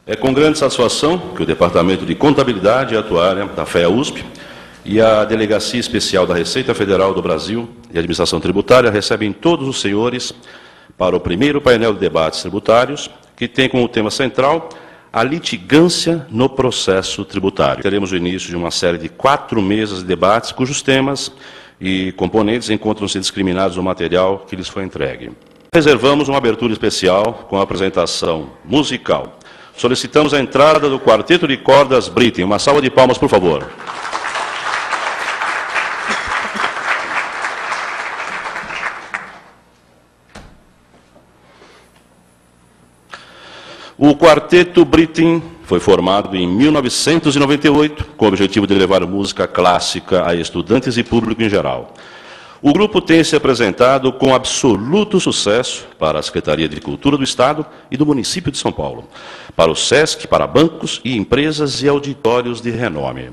É com grande satisfação que o Departamento de Contabilidade e Atuária da FEA-USP e a Delegacia Especial da Receita Federal do Brasil e Administração Tributária recebem todos os senhores para o primeiro painel de debates tributários, que tem como tema central a litigância no processo tributário. Teremos o início de uma série de 4 mesas de debates, cujos temas e componentes encontram-se discriminados no material que lhes foi entregue. Reservamos uma abertura especial com a apresentação musical. Solicitamos a entrada do Quarteto de Cordas Britten. Uma salva de palmas, por favor. O Quarteto Britten foi formado em 1998 com o objetivo de levar música clássica a estudantes e público em geral. O grupo tem se apresentado com absoluto sucesso para a Secretaria de Cultura do Estado e do município de São Paulo, para o SESC, para bancos e empresas e auditórios de renome.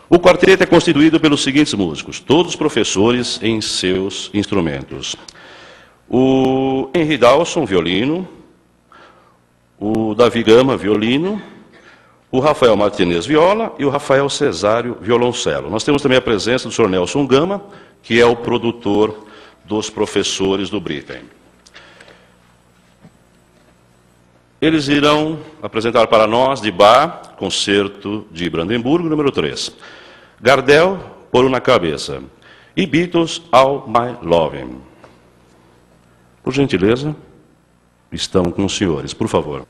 O quarteto é constituído pelos seguintes músicos, todos professores em seus instrumentos. O Henry Dawson, violino, o Davi Gama, violino, o Rafael Martinez, viola, e o Rafael Cesário, violoncelo. Nós temos também a presença do Sr. Nelson Gama, que é o produtor dos professores do Britten. Eles irão apresentar para nós, de Bach, concerto de Brandemburgo, número 3. Gardel, Por Una Cabeça. E Beatles, All My Lovin'. Por gentileza, estão com os senhores, por favor.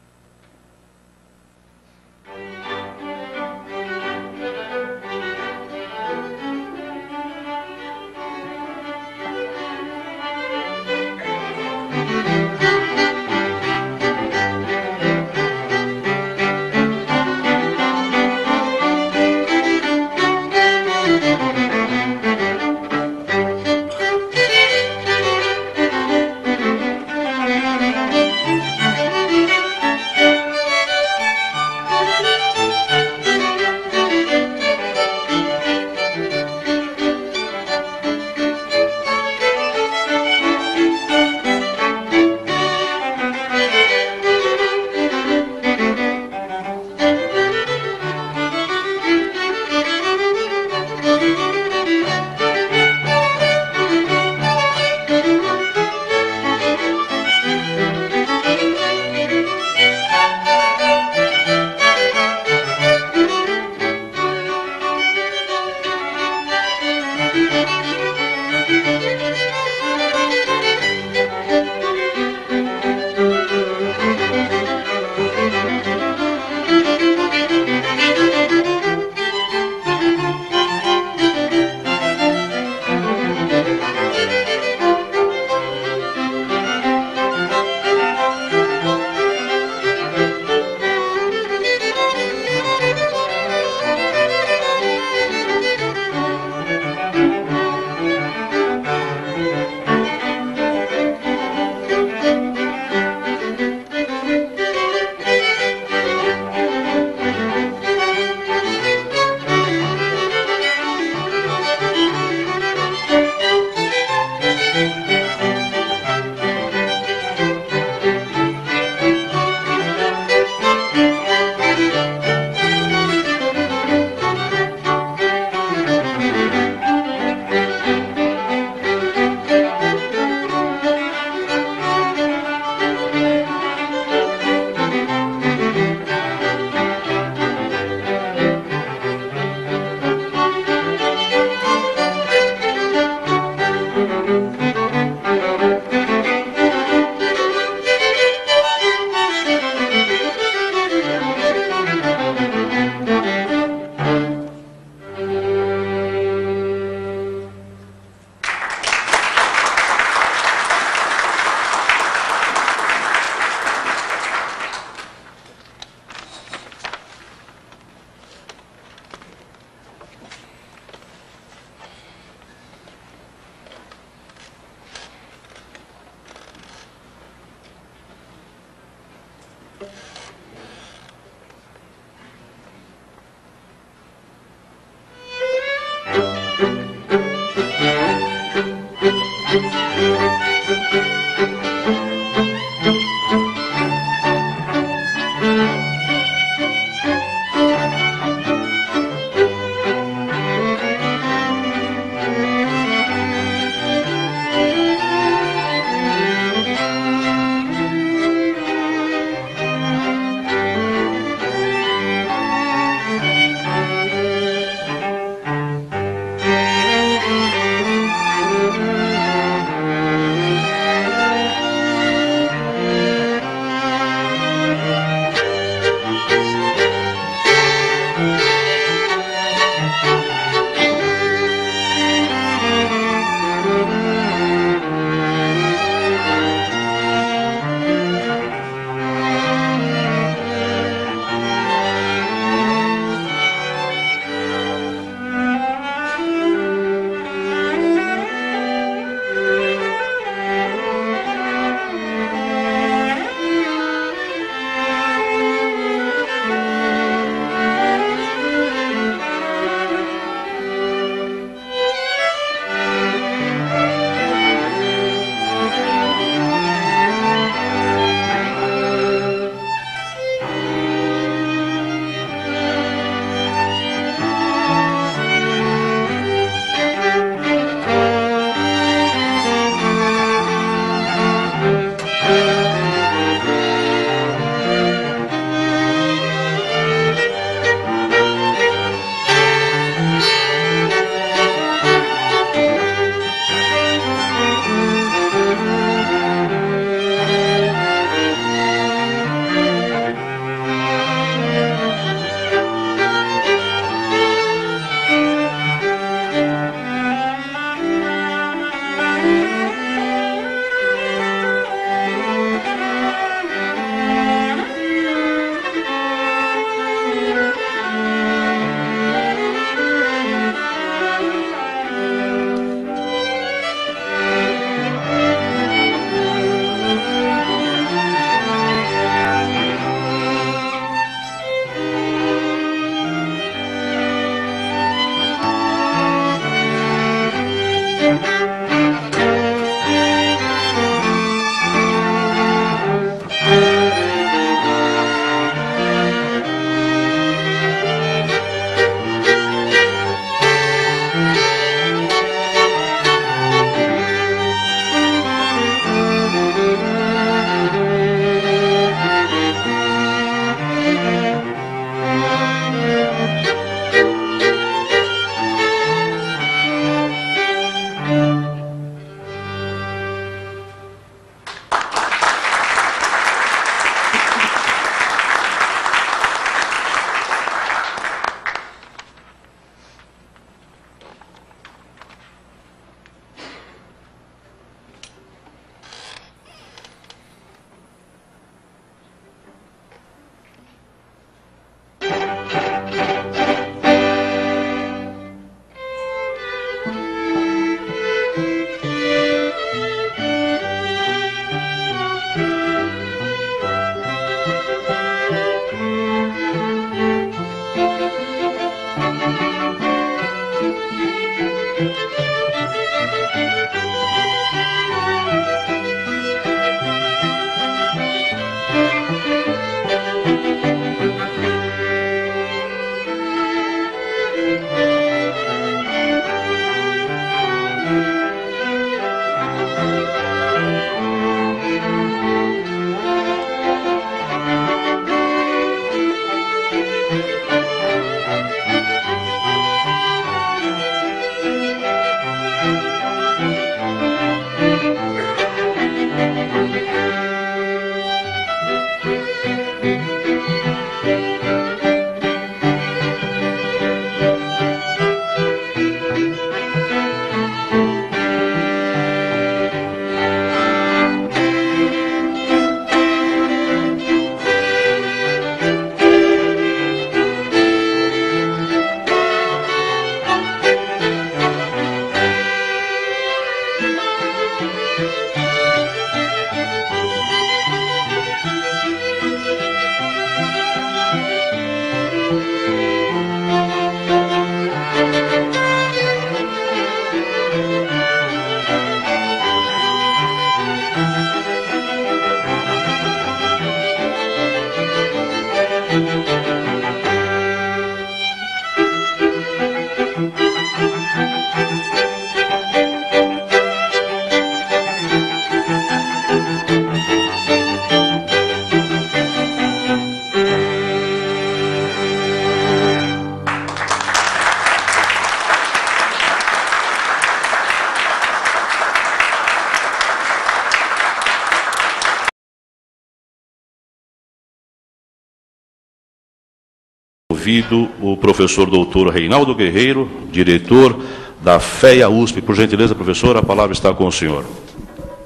Convido o professor doutor Reinaldo Guerreiro, diretor da FEA USP. Por gentileza, professor, a palavra está com o senhor.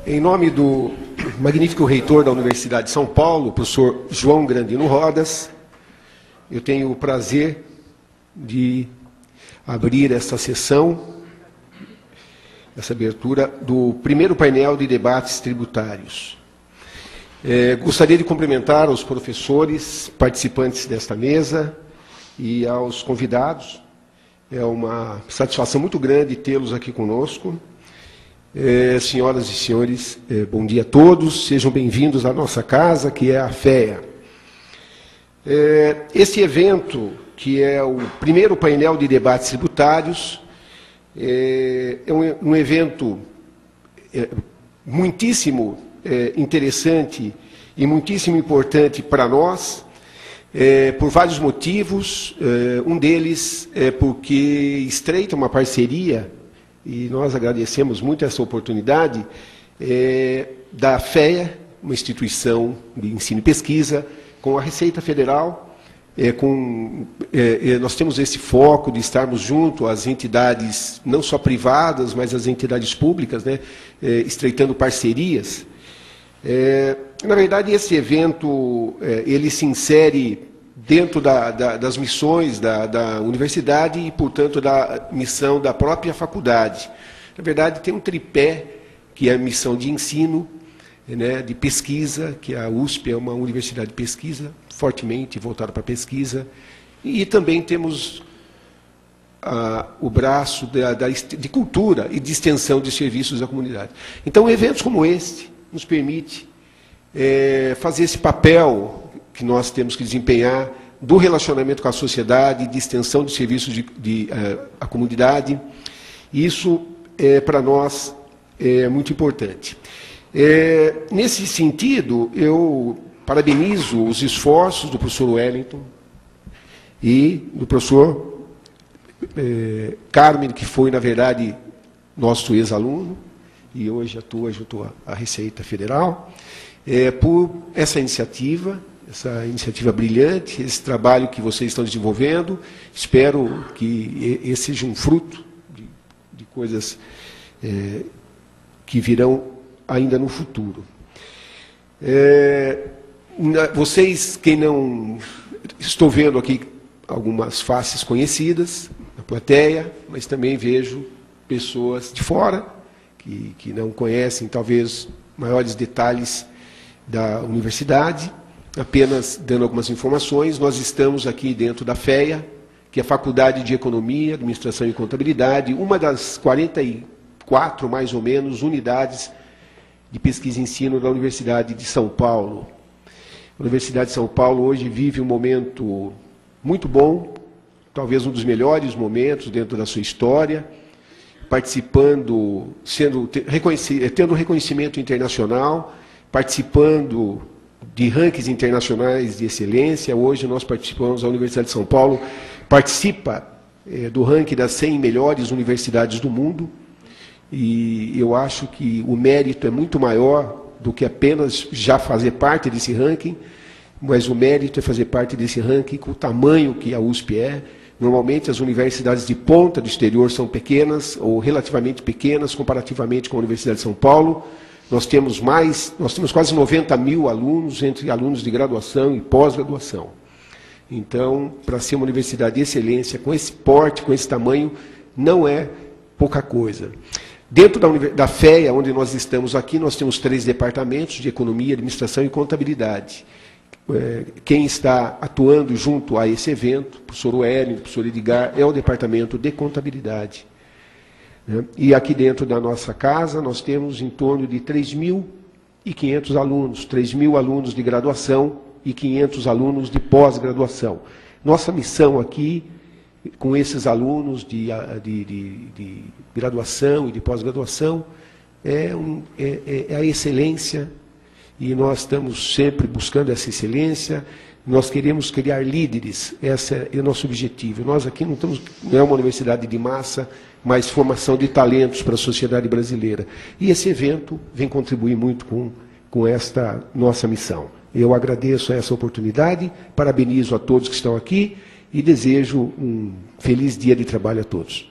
Em nome do magnífico reitor da Universidade de São Paulo, professor João Grandino Rodas, eu tenho o prazer de abrir esta sessão, essa abertura do primeiro painel de debates tributários. Gostaria de cumprimentar os professores participantes desta mesa e aos convidados. É uma satisfação muito grande tê-los aqui conosco. Senhoras e senhores, bom dia a todos, sejam bem-vindos à nossa casa, que é a FEA. Esse evento, que é o primeiro painel de debates tributários, é um evento muitíssimo interessante e muitíssimo importante para nós, por vários motivos. Um deles é porque estreita uma parceria, e nós agradecemos muito essa oportunidade, da FEA, uma instituição de ensino e pesquisa, com a Receita Federal. Nós temos esse foco de estarmos junto às entidades, não só privadas, mas as entidades públicas, né, estreitando parcerias. Na verdade, esse evento ele se insere dentro das missões da universidade e, portanto, da missão da própria faculdade. Na verdade, tem um tripé, que é a missão de ensino, né, de pesquisa, que a USP é uma universidade de pesquisa, fortemente voltada para a pesquisa, e também temos o braço de cultura e de extensão de serviços à comunidade. Então, eventos como este nos permite fazer esse papel que nós temos que desempenhar do relacionamento com a sociedade, de extensão de serviços à comunidade. Isso, para nós, é muito importante. Nesse sentido, eu parabenizo os esforços do professor Wellington e do professor Carmen, que foi, na verdade, nosso ex-aluno, e hoje atua junto à Receita Federal, por essa iniciativa brilhante, esse trabalho que vocês estão desenvolvendo. Espero que esse seja um fruto de coisas que virão ainda no futuro. Vocês, quem não... Estou vendo aqui algumas faces conhecidas na plateia, mas também vejo pessoas de fora, que não conhecem, talvez, maiores detalhes da universidade. Apenas dando algumas informações, nós estamos aqui dentro da FEA, que é a Faculdade de Economia, Administração e Contabilidade, uma das 44, mais ou menos, unidades de pesquisa e ensino da Universidade de São Paulo. A Universidade de São Paulo hoje vive um momento muito bom, talvez um dos melhores momentos dentro da sua história, participando, tendo reconhecimento internacional, participando de rankings internacionais de excelência. Hoje nós participamos, a Universidade de São Paulo participa do ranking das 100 melhores universidades do mundo, e eu acho que o mérito é muito maior do que apenas já fazer parte desse ranking, mas o mérito é fazer parte desse ranking com o tamanho que a USP é. Normalmente as universidades de ponta do exterior são pequenas, ou relativamente pequenas, comparativamente com a Universidade de São Paulo. Nós temos quase 90 mil alunos, entre alunos de graduação e pós-graduação. Então, para ser uma universidade de excelência, com esse porte, com esse tamanho, não é pouca coisa. Dentro da FEA, onde nós estamos aqui, nós temos 3 departamentos de Economia, Administração e Contabilidade. Quem está atuando junto a esse evento, o professor Wellington, o professor Edgar, é o departamento de Contabilidade. E aqui dentro da nossa casa, nós temos em torno de 3.500 alunos, 3.000 alunos de graduação 1.500 alunos de pós-graduação. Nossa missão aqui, com esses alunos de graduação e de pós-graduação, é a excelência, e nós estamos sempre buscando essa excelência. Nós queremos criar líderes, esse é o nosso objetivo. Nós aqui não é uma universidade de massa, mas formação de talentos para a sociedade brasileira. E esse evento vem contribuir muito com esta nossa missão. Eu agradeço essa oportunidade, parabenizo a todos que estão aqui e desejo um feliz dia de trabalho a todos.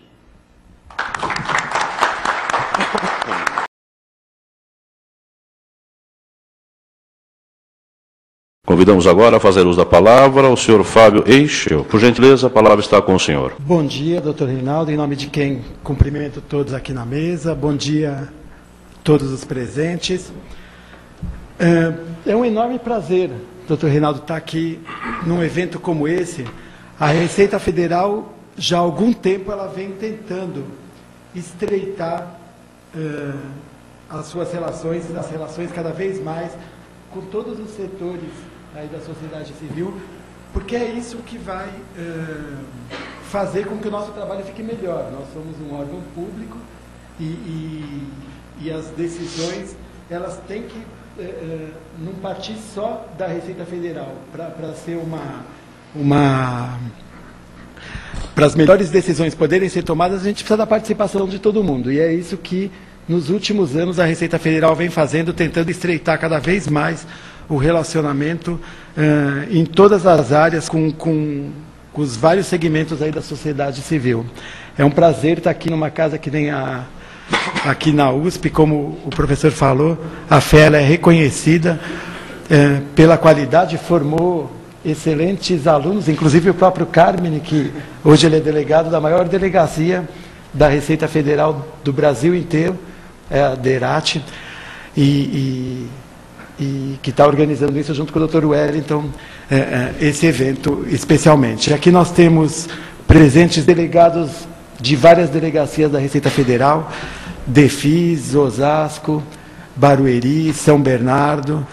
Convidamos agora a fazer uso da palavra o senhor Fábio Eichel. Por gentileza, a palavra está com o senhor. Bom dia, doutor Reinaldo, em nome de quem cumprimento todos aqui na mesa. Bom dia a todos os presentes. É um enorme prazer, doutor Reinaldo, estar aqui num evento como esse. A Receita Federal, já há algum tempo, ela vem tentando estreitar as suas relações, as relações cada vez mais com todos os setores aí da sociedade civil, porque é isso que vai fazer com que o nosso trabalho fique melhor. Nós somos um órgão público e as decisões, elas têm que não partir só da Receita Federal. Para ser para as melhores decisões poderem ser tomadas, a gente precisa da participação de todo mundo. E é isso que, nos últimos anos, a Receita Federal vem fazendo, tentando estreitar cada vez mais o relacionamento em todas as áreas com os vários segmentos aí da sociedade civil. É um prazer estar aqui numa casa que nem aqui na USP, como o professor falou, a FEA é reconhecida pela qualidade, formou excelentes alunos, inclusive o próprio Carmine, que hoje ele é delegado da maior delegacia da Receita Federal do Brasil inteiro, é a DERAT, e que está organizando isso junto com o Dr. Wellington, esse evento especialmente. Aqui nós temos presentes delegados de várias delegacias da Receita Federal, DEFIS, Osasco, Barueri, São Bernardo,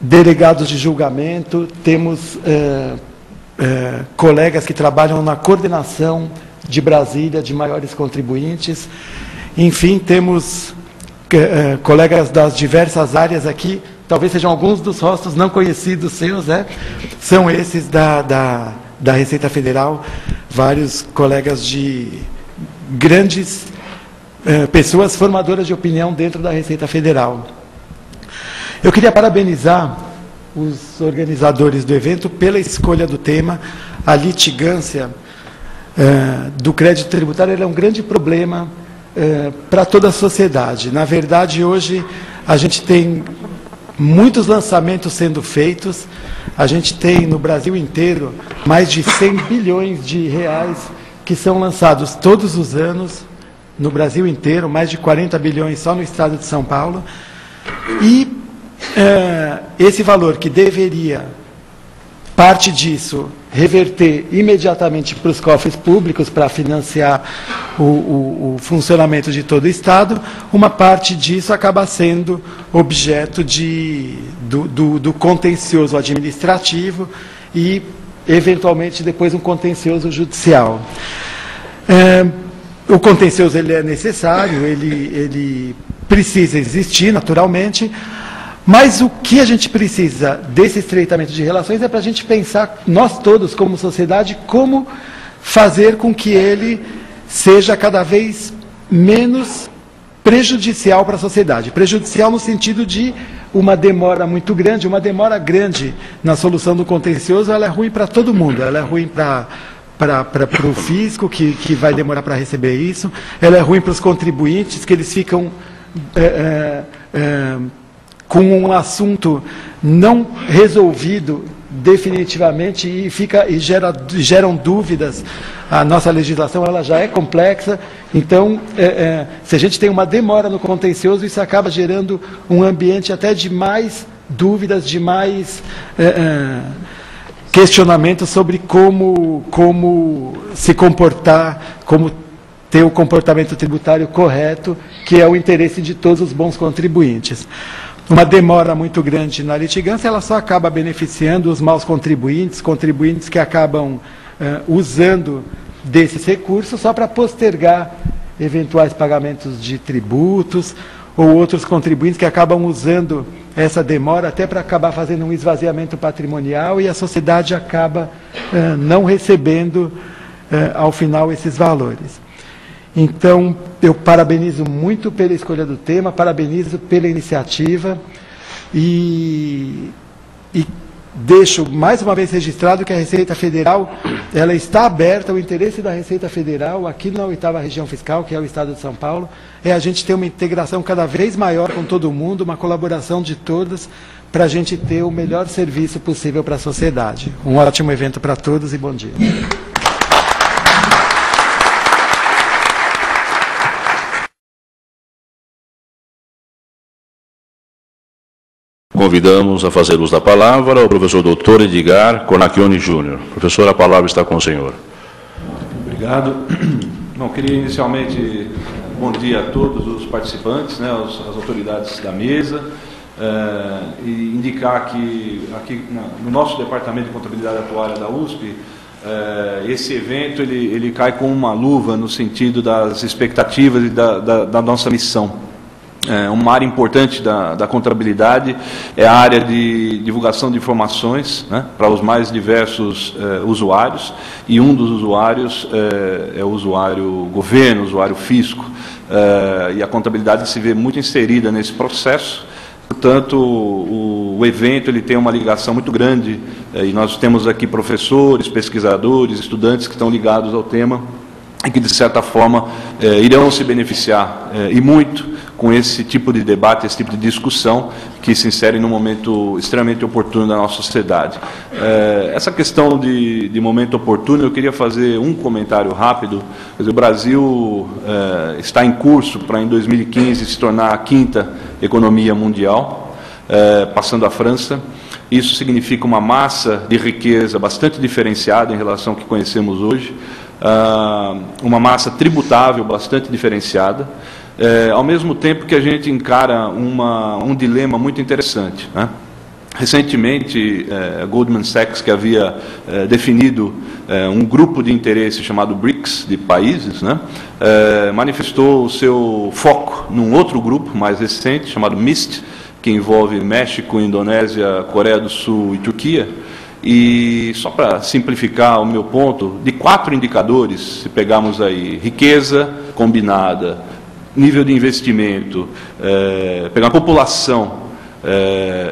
delegados de julgamento, temos colegas que trabalham na coordenação de Brasília, de maiores contribuintes, enfim, temos colegas das diversas áreas aqui, talvez sejam alguns dos rostos não conhecidos seus, são esses da Receita Federal, vários colegas de grandes pessoas formadoras de opinião dentro da Receita Federal. Eu queria parabenizar os organizadores do evento pela escolha do tema. A litigância do crédito tributário é um grande problema para toda a sociedade. Na verdade, hoje, a gente tem muitos lançamentos sendo feitos. A gente tem, no Brasil inteiro, mais de 100 bilhões de reais que são lançados todos os anos, no Brasil inteiro, mais de 40 bilhões só no estado de São Paulo. E esse valor que deveria, parte disso, reverter imediatamente para os cofres públicos para financiar o funcionamento de todo o Estado, uma parte disso acaba sendo objeto do contencioso administrativo e, eventualmente, depois um contencioso judicial. O contencioso ele é necessário, ele precisa existir, naturalmente, mas o que a gente precisa desse estreitamento de relações é para a gente pensar, nós todos, como sociedade, como fazer com que ele seja cada vez menos prejudicial para a sociedade. Prejudicial no sentido de uma demora muito grande, uma demora grande na solução do contencioso, ela é ruim para todo mundo, ela é ruim para o fisco, que vai demorar para receber isso, ela é ruim para os contribuintes, que eles ficam com um assunto não resolvido definitivamente e geram dúvidas. A nossa legislação ela já é complexa, então, se a gente tem uma demora no contencioso, isso acaba gerando um ambiente até de mais dúvidas, de mais questionamento sobre como se comportar, como ter o comportamento tributário correto, que é o interesse de todos os bons contribuintes. uma demora muito grande na litigância, ela só acaba beneficiando os maus contribuintes, contribuintes que acabam usando desses recursos só para postergar eventuais pagamentos de tributos, ou outros contribuintes que acabam usando essa demora até para acabar fazendo um esvaziamento patrimonial e a sociedade acaba não recebendo, ao final, esses valores. Então, eu parabenizo muito pela escolha do tema, parabenizo pela iniciativa e deixo mais uma vez registrado que a Receita Federal ela está aberta. O interesse da Receita Federal aqui na 8ª Região Fiscal, que é o Estado de São Paulo, é a gente ter uma integração cada vez maior com todo mundo, uma colaboração de todos, para a gente ter o melhor serviço possível para a sociedade. Um ótimo evento para todos e bom dia. Convidamos a fazer uso da palavra o professor doutor Edgar Cornacchione Júnior. Professor, a palavra está com o senhor. Obrigado. Bom, queria inicialmente bom dia a todos os participantes, né, as autoridades da mesa, e indicar que aqui no nosso Departamento de Contabilidade Atuária da USP, esse evento ele cai com uma luva no sentido das expectativas e da nossa missão. Uma área importante da contabilidade é a área de divulgação de informações, né, para os mais diversos usuários, e um dos usuários é o usuário governo, o usuário fisco, e a contabilidade se vê muito inserida nesse processo. Portanto, o evento ele tem uma ligação muito grande, e nós temos aqui professores, pesquisadores, estudantes que estão ligados ao tema e que, de certa forma, irão se beneficiar, e muito, com esse tipo de debate, esse tipo de discussão, que se insere num momento extremamente oportuno da nossa sociedade. Essa questão de momento oportuno, eu queria fazer um comentário rápido. Quer dizer, o Brasil está em curso para, em 2015, se tornar a 5ª economia mundial, passando a França. Isso significa uma massa de riqueza bastante diferenciada em relação ao que conhecemos hoje, uma massa tributável bastante diferenciada, ao mesmo tempo que a gente encara um dilema muito interessante, né? Recentemente, a Goldman Sachs, que havia definido um grupo de interesse chamado BRICS, de países, né, manifestou o seu foco num outro grupo mais recente, chamado MIST, que envolve México, Indonésia, Coreia do Sul e Turquia. E, só para simplificar o meu ponto, de 4 indicadores, se pegarmos aí riqueza combinada, nível de investimento, pegar a população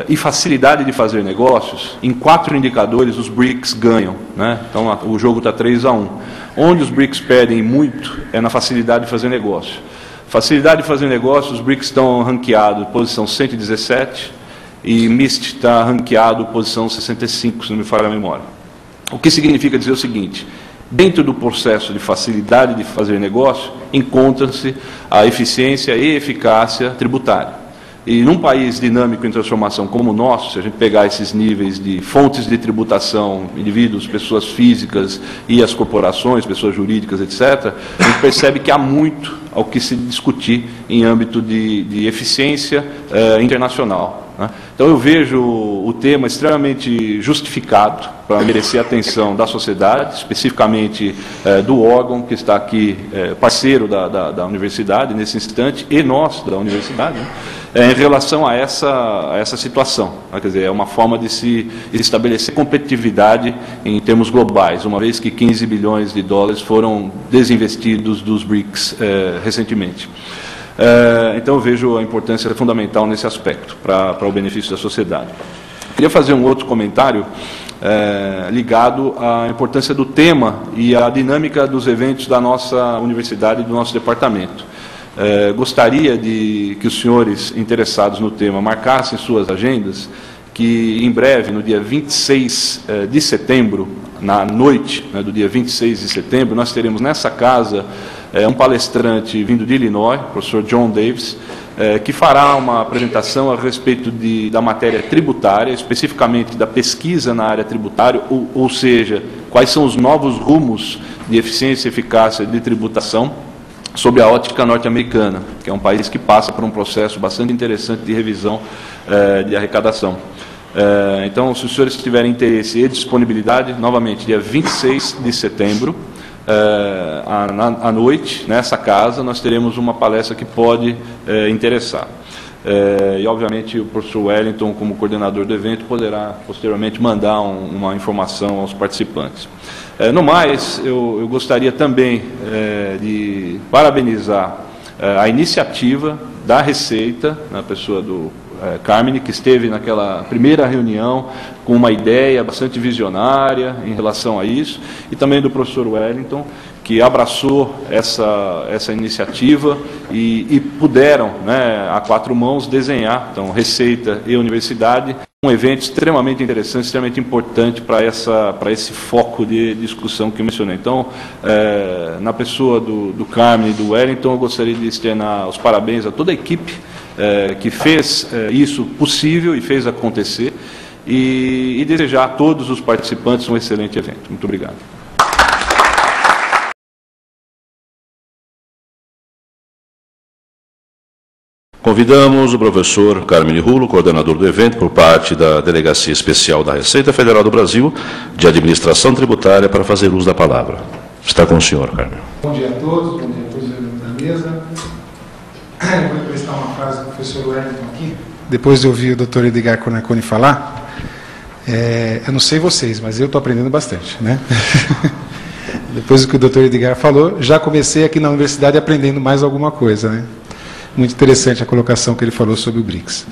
e facilidade de fazer negócios, em 4 indicadores os BRICS ganham, né? Então o jogo está 3-1. Onde os BRICS perdem muito é na facilidade de fazer negócio. Facilidade de fazer negócio, os BRICS estão ranqueados posição 117 e MIST está ranqueado posição 65, se não me falha a memória. O que significa dizer o seguinte: dentro do processo de facilidade de fazer negócio, encontra-se a eficiência e eficácia tributária. E num país dinâmico em transformação como o nosso, se a gente pegar esses níveis de fontes de tributação, indivíduos, pessoas físicas e as corporações, pessoas jurídicas, etc., a gente percebe que há muito ao que se discutir em âmbito de eficiência internacional, né? Então eu vejo o tema extremamente justificado para merecer a atenção da sociedade, especificamente do órgão que está aqui, parceiro da universidade nesse instante, e nosso, da universidade, né? Em relação a essa situação, né? Quer dizer, é uma forma de se estabelecer competitividade em termos globais, uma vez que 15 bilhões de dólares foram desinvestidos dos BRICS recentemente. Então eu vejo a importância fundamental nesse aspecto, para o benefício da sociedade. Queria fazer um outro comentário ligado à importância do tema e à dinâmica dos eventos da nossa universidade e do nosso departamento. Gostaria que os senhores interessados no tema marcassem suas agendas, que em breve, no dia 26 de setembro, na noite, né, do dia 26 de setembro, nós teremos nessa casa um palestrante vindo de Illinois, o professor John Davis, que fará uma apresentação a respeito da matéria tributária, especificamente da pesquisa na área tributária, ou seja, quais são os novos rumos de eficiência e eficácia de tributação, sob a ótica norte-americana, que é um país que passa por um processo bastante interessante de revisão de arrecadação. Então, se os senhores tiverem interesse e disponibilidade, novamente, dia 26 de setembro, à noite, nessa casa, nós teremos uma palestra que pode interessar. E, obviamente, o professor Wellington, como coordenador do evento, poderá, posteriormente, mandar uma informação aos participantes. No mais, eu gostaria também de parabenizar a iniciativa da Receita, na pessoa do Carmine, que esteve naquela primeira reunião com uma ideia bastante visionária em relação a isso, e também do professor Wellington, que abraçou essa iniciativa e puderam, né, a quatro mãos, desenhar, então, Receita e Universidade, um evento extremamente interessante, extremamente importante para esse foco de discussão que eu mencionei. Então, na pessoa do Carmine e do Wellington, eu gostaria de externar os parabéns a toda a equipe que fez isso possível e fez acontecer, e desejar a todos os participantes um excelente evento. Muito obrigado. Convidamos o professor Carmine Rulo, coordenador do evento, por parte da Delegacia Especial da Receita Federal do Brasil, de Administração Tributária, para fazer uso da palavra. Está com o senhor, Carmine. Bom dia a todos da mesa. Eu vou emprestar uma frase do professor Wellington aqui. Depois de ouvir o Dr. Edgar Conaconi falar, eu não sei vocês, mas eu estou aprendendo bastante, né? Depois do que o Dr. Edgar falou, já comecei aqui na universidade aprendendo mais alguma coisa, né? Muito interessante a colocação que ele falou sobre o BRICS.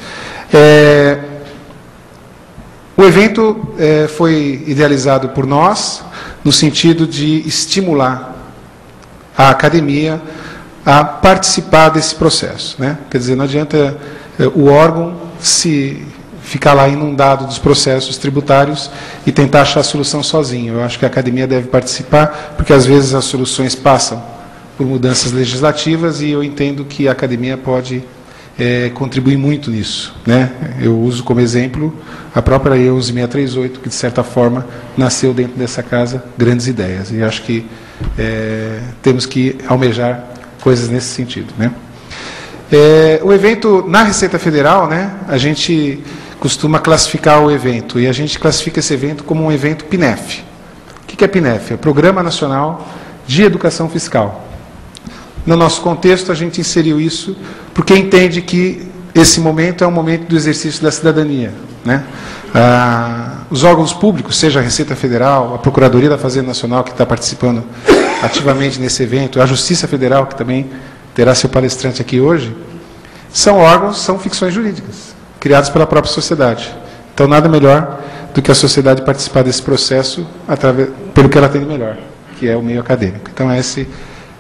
O evento foi idealizado por nós no sentido de estimular a academia a participar desse processo, né? Quer dizer, não adianta o órgão se ficar lá inundado dos processos tributários e tentar achar a solução sozinho. Eu acho que a academia deve participar, porque às vezes as soluções passam por mudanças legislativas, e eu entendo que a academia pode contribuir muito nisso, né? Eu uso como exemplo a própria EU 11638, que de certa forma nasceu dentro dessa casa grandes ideias, e acho que temos que almejar coisas nesse sentido, né? O evento na Receita Federal, né, a gente costuma classificar o evento, e a gente classifica esse evento como um evento PNEF. O que é PNEF? É Programa Nacional de Educação Fiscal. No nosso contexto, a gente inseriu isso porque entende que esse momento é um momento do exercício da cidadania, né? Os órgãos públicos, seja a Receita Federal, a Procuradoria da Fazenda Nacional, que está participando ativamente nesse evento, a Justiça Federal, que também terá seu palestrante aqui hoje, são órgãos, são ficções jurídicas, criadas pela própria sociedade. Então, nada melhor do que a sociedade participar desse processo pelo que ela tem de melhor, que é o meio acadêmico. Então, esse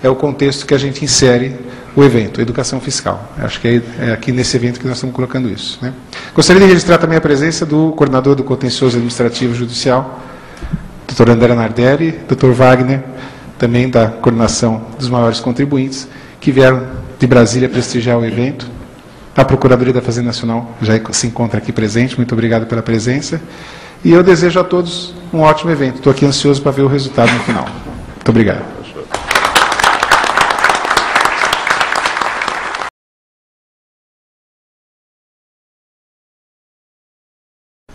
é o contexto que a gente insere o evento, educação fiscal. Acho que é aqui nesse evento que nós estamos colocando isso, né? Gostaria de registrar também a presença do coordenador do Contencioso Administrativo Judicial, Dr. André Nardelli, Dr. Wagner, também da coordenação dos maiores contribuintes, que vieram de Brasília prestigiar o evento. A Procuradoria da Fazenda Nacional já se encontra aqui presente, muito obrigado pela presença. E eu desejo a todos um ótimo evento. Estou aqui ansioso para ver o resultado no final. Muito obrigado.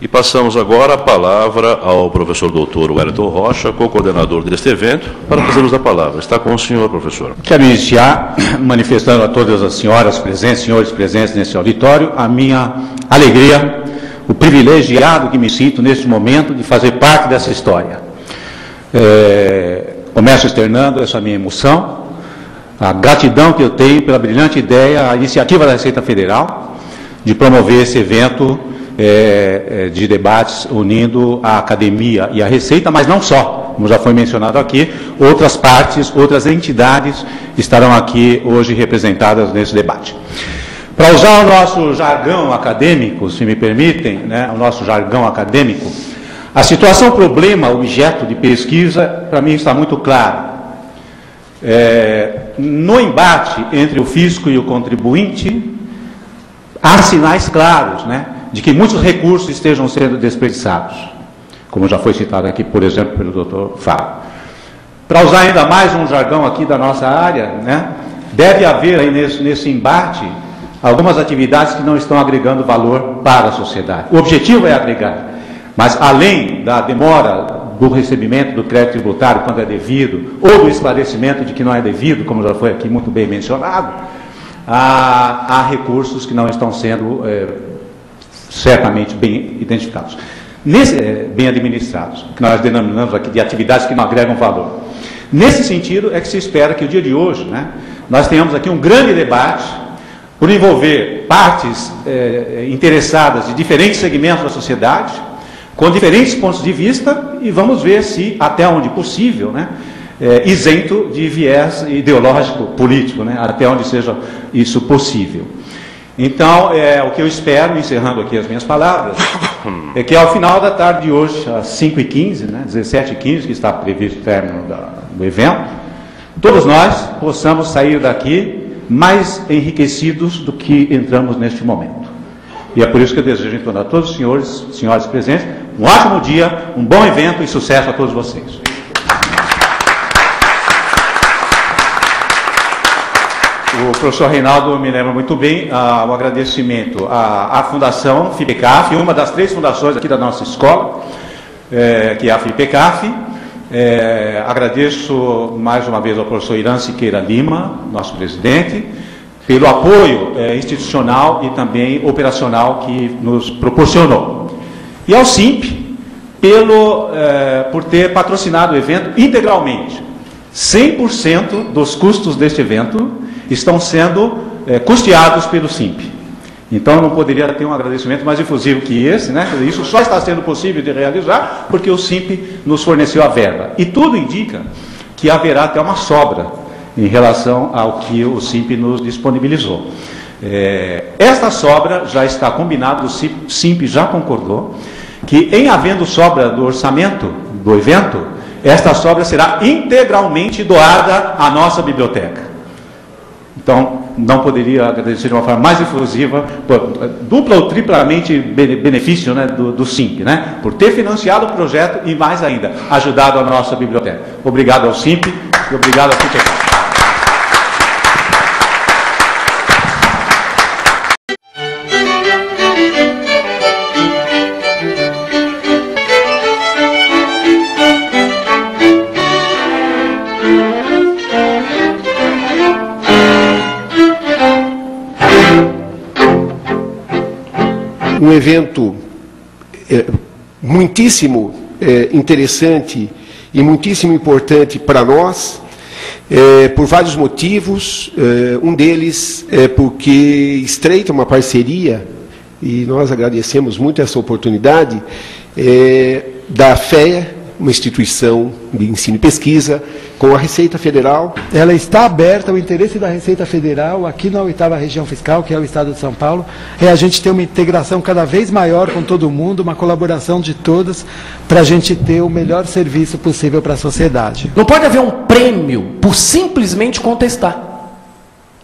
E passamos agora a palavra ao professor doutor Wellington Rocha, co-coordenador deste evento, para fazermos a palavra. Está com o senhor, professor. Quero iniciar manifestando a todas as senhoras presentes, senhores presentes nesse auditório, a minha alegria, o privilegiado que me sinto neste momento de fazer parte dessa história. Começo externando essa minha emoção, a gratidão que eu tenho pela brilhante ideia, a iniciativa da Receita Federal de promover esse evento de debates unindo a academia e a Receita, mas não só, como já foi mencionado aqui, outras partes, outras entidades estarão aqui hoje representadas nesse debate. Para usar o nosso jargão acadêmico, se me permitem, né, o nosso jargão acadêmico, a situação problema, objeto de pesquisa, para mim está muito clara. No embate entre o fisco e o contribuinte, há sinais claros, né, de que muitos recursos estejam sendo desperdiçados, como já foi citado aqui, por exemplo, pelo Dr. Fábio. Para usar ainda mais um jargão aqui da nossa área, né, deve haver aí nesse embate algumas atividades que não estão agregando valor para a sociedade. O objetivo é agregar, mas além da demora do recebimento do crédito tributário quando é devido, ou do esclarecimento de que não é devido, como já foi aqui muito bem mencionado, há recursos que não estão sendo certamente bem identificados. Bem administrados, que nós denominamos aqui de atividades que não agregam valor. Nesse sentido é que se espera que o dia de hoje, né, nós tenhamos aqui um grande debate por envolver partes interessadas de diferentes segmentos da sociedade, com diferentes pontos de vista, e vamos ver se, até onde possível, né, isento de viés ideológico político, né, até onde seja isso possível. Então, o que eu espero, encerrando aqui as minhas palavras, é que ao final da tarde de hoje, às 5h15, né, 17h15, que está previsto o término do evento, todos nós possamos sair daqui mais enriquecidos do que entramos neste momento. E é por isso que eu desejo, então, a todos os senhores presentes, um ótimo dia, um bom evento e sucesso a todos vocês. O professor Reinaldo me lembra muito bem o agradecimento à Fundação FIPECAF, uma das 3 fundações aqui da nossa escola, que é a FIPECAF. Agradeço mais uma vez ao professor Irã Siqueira Lima, nosso presidente, pelo apoio institucional e também operacional que nos proporcionou. E ao SIMP, por ter patrocinado o evento integralmente. 100% dos custos deste evento estão sendo custeados pelo SIMP. Então não poderia ter um agradecimento mais efusivo que esse, né? Isso só está sendo possível de realizar porque o SIMP nos forneceu a verba. E tudo indica que haverá até uma sobra em relação ao que o SIMP nos disponibilizou. Esta sobra já está combinada, o SIMP já concordou, que em havendo sobra do orçamento do evento, esta sobra será integralmente doada à nossa biblioteca. Então, não poderia agradecer de uma forma mais efusiva, dupla ou triplamente benefício, né, do SIMP, né, por ter financiado o projeto e, mais ainda, ajudado a nossa biblioteca. Obrigado ao SIMP e obrigado ao FIPECAF. Um evento muitíssimo interessante e muitíssimo importante para nós, por vários motivos. Um deles é porque estreita uma parceria, e nós agradecemos muito essa oportunidade, da FEA, uma instituição de ensino e pesquisa, com a Receita Federal. Ela está aberta, o interesse da Receita Federal, aqui na 8ª Região Fiscal, que é o Estado de São Paulo, é a gente ter uma integração cada vez maior com todo mundo, uma colaboração de todos, para a gente ter o melhor serviço possível para a sociedade. Não pode haver um prêmio por simplesmente contestar.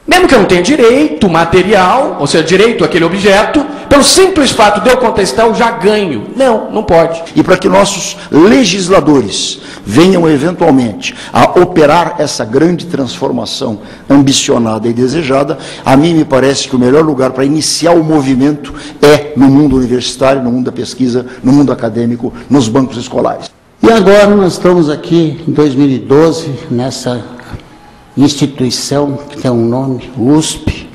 Mesmo que eu não tenha direito material, ou seja, direito àquele objeto, pelo simples fato de eu contestar, eu já ganho. Não, não pode. E para que nossos legisladores venham eventualmente a operar essa grande transformação ambicionada e desejada, a mim me parece que o melhor lugar para iniciar o movimento é no mundo universitário, no mundo da pesquisa, no mundo acadêmico, nos bancos escolares. E agora nós estamos aqui em 2012, nessa instituição que tem um nome, USP,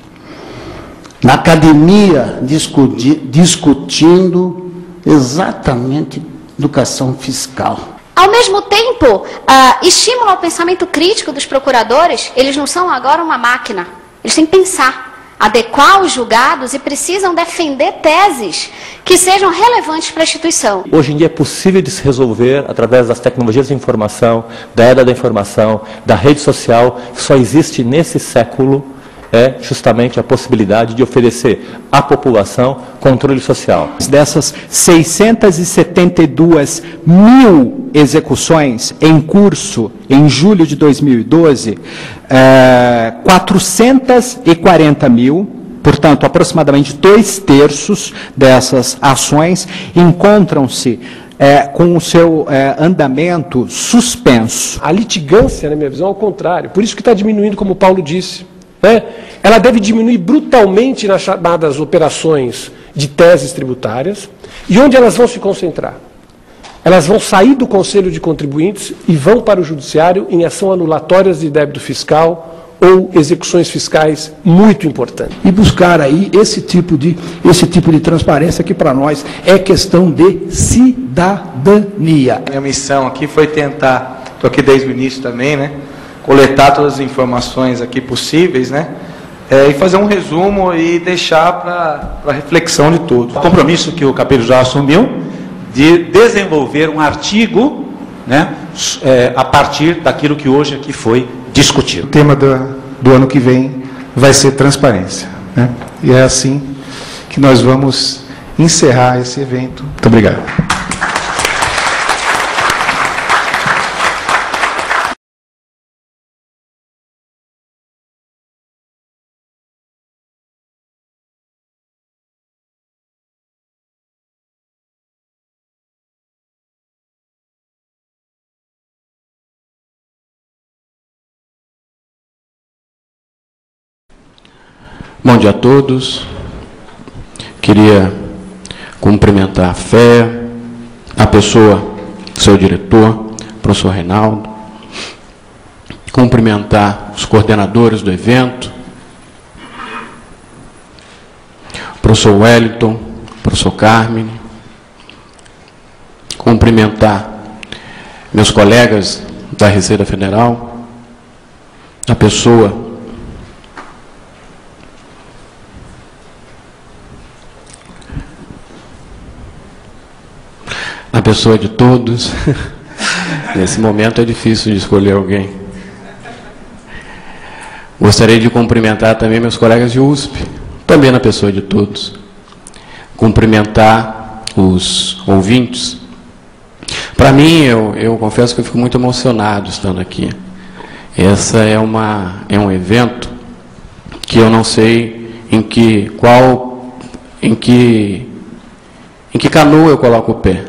na academia discutindo exatamente educação fiscal. Ao mesmo tempo, estímulo ao pensamento crítico dos procuradores. Eles não são agora uma máquina, eles têm que pensar, adequar os julgados e precisam defender teses que sejam relevantes para a instituição. Hoje em dia é possível de se resolver através das tecnologias de informação, da era da informação, da rede social, que só existe nesse século justamente a possibilidade de oferecer à população controle social. Dessas 672 mil execuções em curso em julho de 2012, 440 mil, portanto, aproximadamente 2/3 dessas ações encontram-se com o seu andamento suspenso. A litigância, na minha visão, ao contrário. Por isso que está diminuindo, como o Paulo disse. né, ela deve diminuir brutalmente nas chamadas operações de teses tributárias. E onde elas vão se concentrar? Elas vão sair do Conselho de Contribuintes e vão para o Judiciário em ação anulatórias de débito fiscal ou execuções fiscais muito importantes. E buscar aí esse tipo de transparência que para nós é questão de cidadania. Minha missão aqui foi tentar, estou aqui desde o início também, né, coletar todas as informações aqui possíveis, né, e fazer um resumo e deixar para reflexão de todos. O compromisso que o Capelo já assumiu de desenvolver um artigo, né, a partir daquilo que hoje aqui foi discutido. O tema do ano que vem vai ser transparência, né? E é assim que nós vamos encerrar esse evento. Muito obrigado. Bom dia a todos. Queria cumprimentar a FEA, a pessoa, seu diretor, professor Reinaldo, cumprimentar os coordenadores do evento, professor Wellington, professor Carmine, cumprimentar meus colegas da Receita Federal, a pessoa de todos. Nesse momento é difícil de escolher alguém. Gostaria de cumprimentar também meus colegas de USP, também na pessoa de todos. Cumprimentar os ouvintes. Para mim, eu confesso que eu fico muito emocionado estando aqui. Essa é um evento que eu não sei em que canoa eu coloco o pé.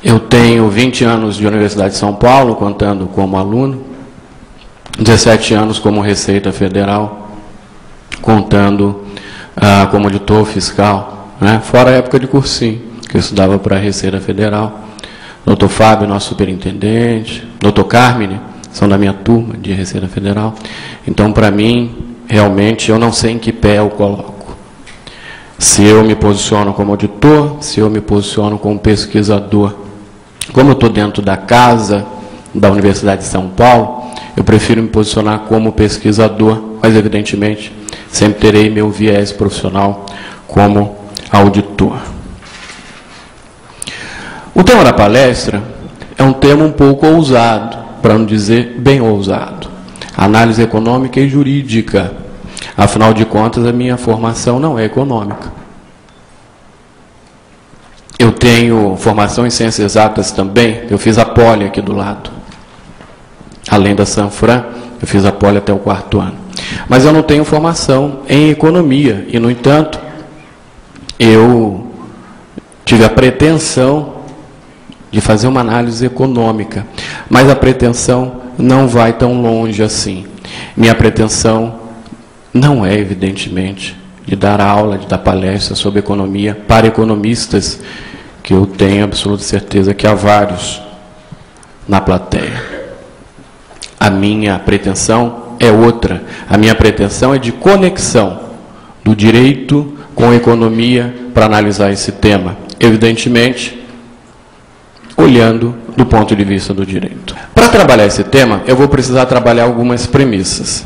Eu tenho 20 anos de Universidade de São Paulo, contando como aluno, 17 anos como Receita Federal, contando como auditor fiscal, né? Fora a época de cursinho, que eu estudava para a Receita Federal. Doutor Fábio, nosso superintendente, doutor Carmine, são da minha turma de Receita Federal. Então, para mim, realmente, eu não sei em que pé eu coloco. Se eu me posiciono como auditor, se eu me posiciono como pesquisador. Como eu estou dentro da casa da Universidade de São Paulo, eu prefiro me posicionar como pesquisador, mas, evidentemente, sempre terei meu viés profissional como auditor. O tema da palestra é um tema um pouco ousado, para não dizer bem ousado. Análise econômica e jurídica. Afinal de contas, a minha formação não é econômica. Eu tenho formação em ciências exatas também, eu fiz a Poli aqui do lado. Além da Sanfran, eu fiz a Poli até o 4º ano. Mas eu não tenho formação em economia, e, no entanto, eu tive a pretensão de fazer uma análise econômica, mas a pretensão não vai tão longe assim. Minha pretensão não é, evidentemente, de dar aula, de dar palestra sobre economia para economistas, que eu tenho absoluta certeza que há vários na plateia. A minha pretensão é outra. A minha pretensão é de conexão do direito com a economia para analisar esse tema. Evidentemente, olhando do ponto de vista do direito. Para trabalhar esse tema, eu vou precisar trabalhar algumas premissas.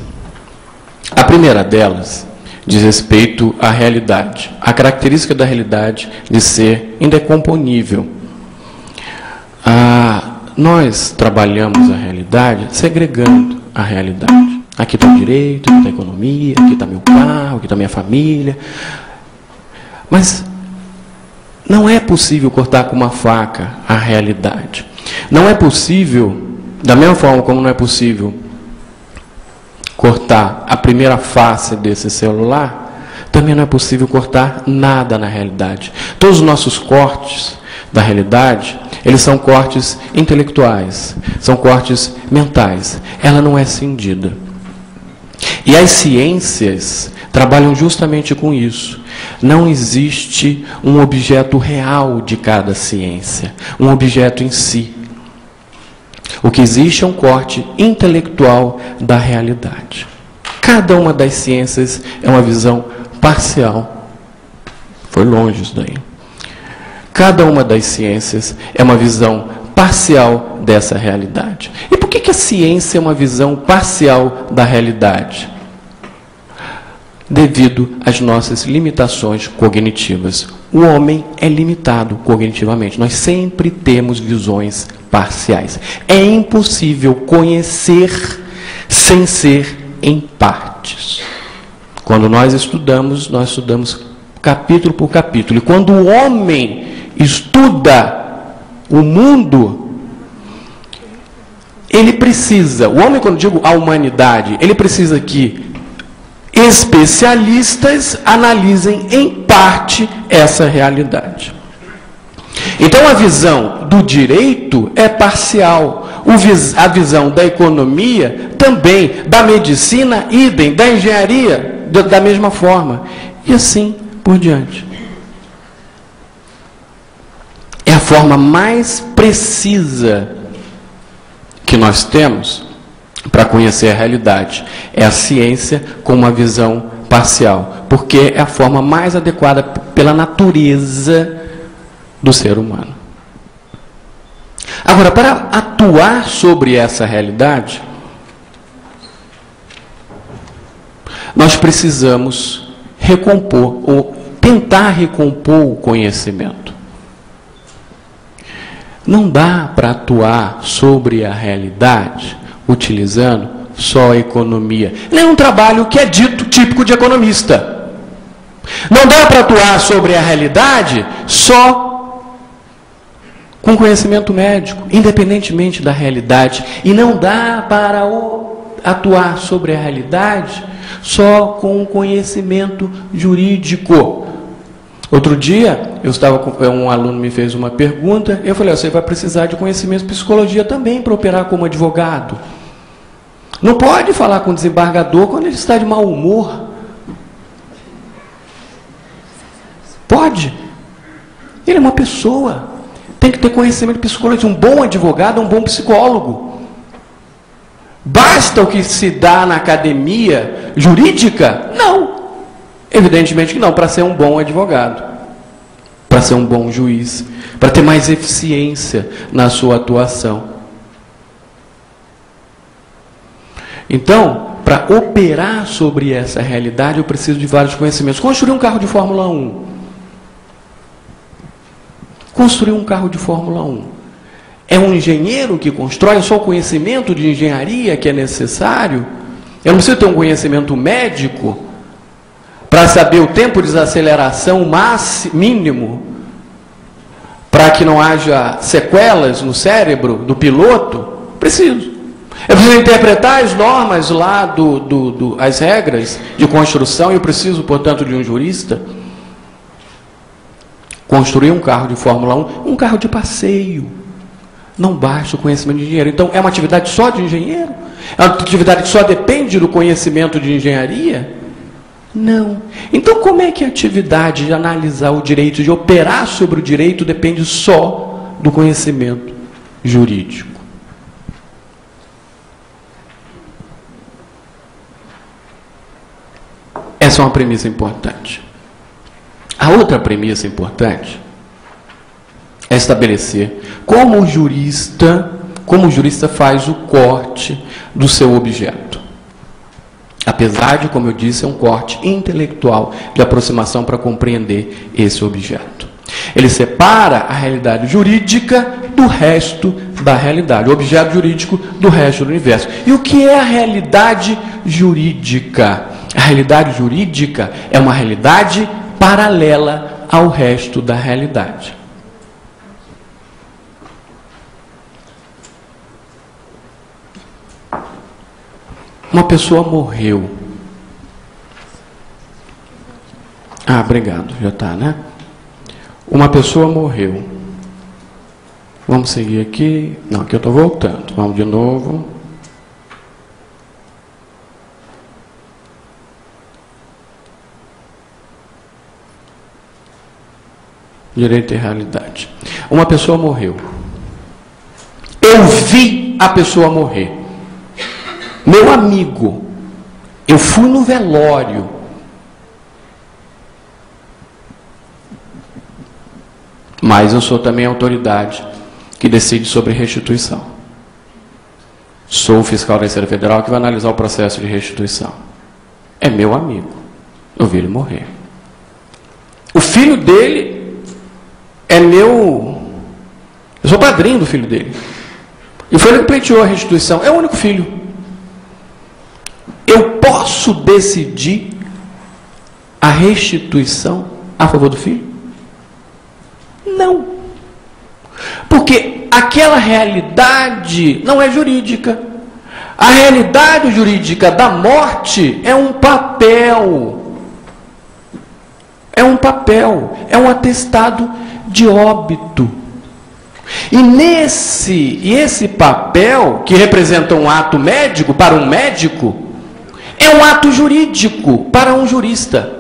A primeira delas diz respeito à realidade. A característica da realidade de ser indecomponível. Nós trabalhamos a realidade segregando a realidade. Aqui está o direito, aqui está a economia, aqui está meu carro, aqui está minha família. Mas não é possível cortar com uma faca a realidade. Não é possível, da mesma forma como não é possível cortar a primeira face desse celular, também não é possível cortar nada na realidade. Todos os nossos cortes da realidade Eles são cortes intelectuais, são cortes mentais. Ela não é cindida. E as ciências trabalham justamente com isso. Não existe um objeto real de cada ciência, um objeto em si. O que existe é um corte intelectual da realidade. Cada uma das ciências é uma visão parcial. Foi longe isso daí. Cada uma das ciências é uma visão parcial dessa realidade. E por que a ciência é uma visão parcial da realidade? Devido às nossas limitações cognitivas. O homem é limitado cognitivamente. Nós sempre temos visões parciais. É impossível conhecer sem ser em partes. Quando nós estudamos capítulo por capítulo. E quando o homem estuda o mundo, ele precisa, o homem, quando digo a humanidade, ele precisa que especialistas analisem em parte essa realidade. Então a visão do direito é parcial, a visão da economia também, da medicina, idem, da engenharia, da mesma forma, e assim por diante. É a forma mais precisa que nós temos para conhecer a realidade. É a ciência com uma visão parcial, porque é a forma mais adequada pela natureza do ser humano. Agora, para atuar sobre essa realidade, nós precisamos recompor, ou tentar recompor o conhecimento. Não dá para atuar sobre a realidade utilizando só a economia. Não é um trabalho que é dito típico de economista. Não dá para atuar sobre a realidade só com conhecimento médico, independentemente da realidade. E não dá para atuar sobre a realidade só com conhecimento jurídico. Outro dia, um aluno me fez uma pergunta, eu falei, você vai precisar de conhecimento de psicologia também para operar como advogado. Não pode falar com o desembargador quando ele está de mau humor. Pode. Ele é uma pessoa. Tem que ter conhecimento de psicologia. Um bom advogado é um bom psicólogo. Basta o que se dá na academia jurídica? Não. Evidentemente que não, para ser um bom advogado, para ser um bom juiz, para ter mais eficiência na sua atuação. Então, para operar sobre essa realidade, eu preciso de vários conhecimentos. Construir um carro de Fórmula 1. Construir um carro de Fórmula 1. É um engenheiro que constrói, é só o conhecimento de engenharia que é necessário? Eu não preciso ter um conhecimento médico para saber o tempo de desaceleração mínimo, para que não haja sequelas no cérebro do piloto? Preciso. Eu preciso interpretar as normas lá, as regras de construção, eu preciso, portanto, de um jurista. Construir um carro de Fórmula 1, um carro de passeio. Não basta o conhecimento de engenheiro. Então, é uma atividade só de engenheiro? É uma atividade que só depende do conhecimento de engenharia? Não. Então, como é que a atividade de analisar o direito, de operar sobre o direito, depende só do conhecimento jurídico? Essa é uma premissa importante. A outra premissa importante é estabelecer como o jurista faz o corte do seu objeto. Apesar de, como eu disse, é um corte intelectual de aproximação para compreender esse objeto. Ele separa a realidade jurídica do resto da realidade, o objeto jurídico do resto do universo. E o que é a realidade jurídica? A realidade jurídica é uma realidade paralela ao resto da realidade. Uma pessoa morreu. Obrigado, já está, né? Uma pessoa morreu. Vamos seguir aqui. Não, aqui eu estou voltando. Vamos de novo. Direito e realidade. Uma pessoa morreu. Eu vi a pessoa morrer. Meu amigo, eu fui no velório. Mas eu sou também a autoridade que decide sobre restituição. Sou o fiscal da Receita Federal que vai analisar o processo de restituição. É meu amigo. Eu vi ele morrer. O filho dele é meu... Eu sou padrinho do filho dele. E foi ele que pleiteou a restituição. É o único filho. Eu posso decidir a restituição a favor do filho? Não. Porque aquela realidade não é jurídica. A realidade jurídica da morte é um papel. É um papel. É um atestado de óbito. E esse papel, que representa um ato médico para um médico, é um ato jurídico para um jurista.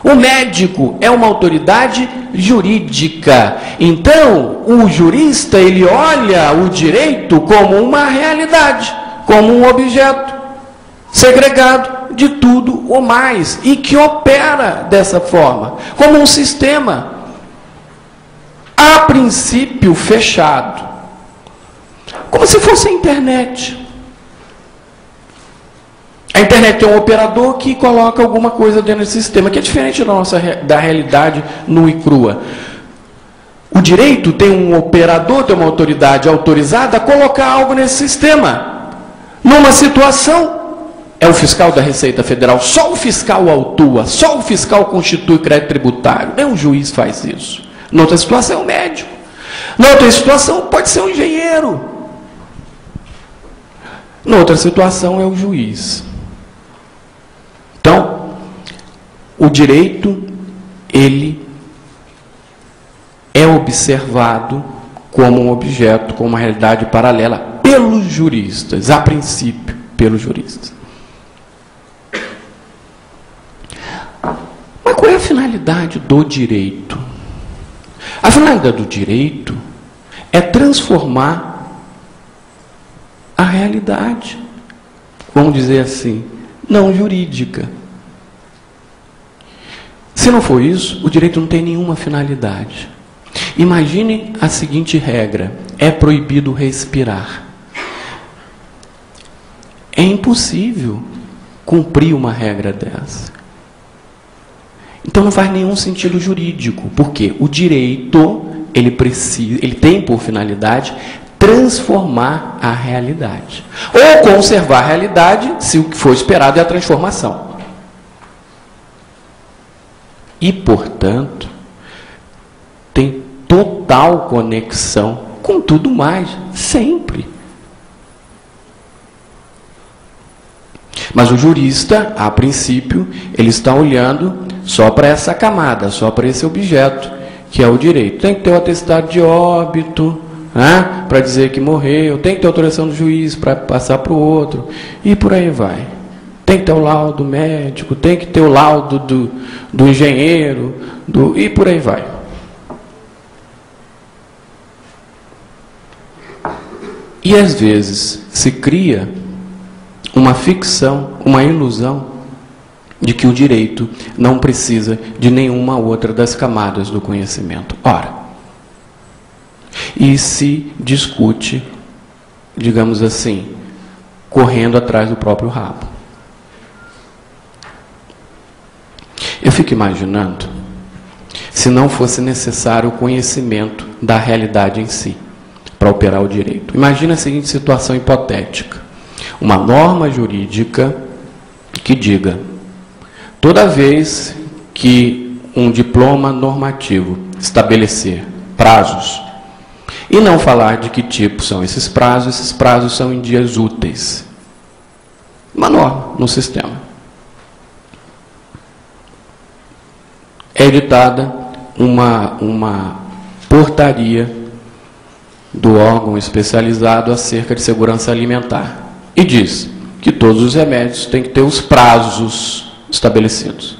O médico é uma autoridade jurídica. Então, o jurista, ele olha o direito como uma realidade, como um objeto segregado de tudo ou mais, e que opera dessa forma, como um sistema, a princípio fechado, como se fosse a internet. A internet é um operador que coloca alguma coisa dentro desse sistema, que é diferente da realidade nua e crua. O direito tem um operador, tem uma autoridade autorizada a colocar algo nesse sistema. Numa situação, é o fiscal da Receita Federal. Só o fiscal autua, só o fiscal constitui crédito tributário. Nem um juiz faz isso. Noutra situação, é o médico. Noutra situação, pode ser um engenheiro. Noutra situação, é o juiz. Então, o direito, ele é observado como um objeto, como uma realidade paralela pelos juristas, a princípio, pelos juristas. Mas qual é a finalidade do direito? A finalidade do direito é transformar a realidade, vamos dizer assim, não jurídica. Se não for isso, o direito não tem nenhuma finalidade. Imagine a seguinte regra: é proibido respirar. É impossível cumprir uma regra dessa. Então não faz nenhum sentido jurídico, porque o direito, ele tem por finalidade transformar a realidade. Ou conservar a realidade, se o que for esperado é a transformação. E, portanto, tem total conexão com tudo mais, sempre. Mas o jurista, a princípio, ele está olhando só para essa camada, só para esse objeto, que é o direito. Tem que ter o atestado de óbito, né, para dizer que morreu, tem que ter autorização do juiz para passar para o outro, e por aí vai. Tem que ter o laudo médico, tem que ter o laudo do engenheiro, e por aí vai. E às vezes se cria uma ficção, uma ilusão de que o direito não precisa de nenhuma outra das camadas do conhecimento. Ora, e se discute, digamos assim, correndo atrás do próprio rabo. Eu fico imaginando se não fosse necessário o conhecimento da realidade em si para operar o direito. Imagina a seguinte situação hipotética: uma norma jurídica que diga: toda vez que um diploma normativo estabelecer prazos e não falar de que tipo são esses prazos são em dias úteis. Uma norma no sistema. É editada uma portaria do órgão especializado acerca de segurança alimentar. E diz que todos os remédios têm que ter os prazos estabelecidos.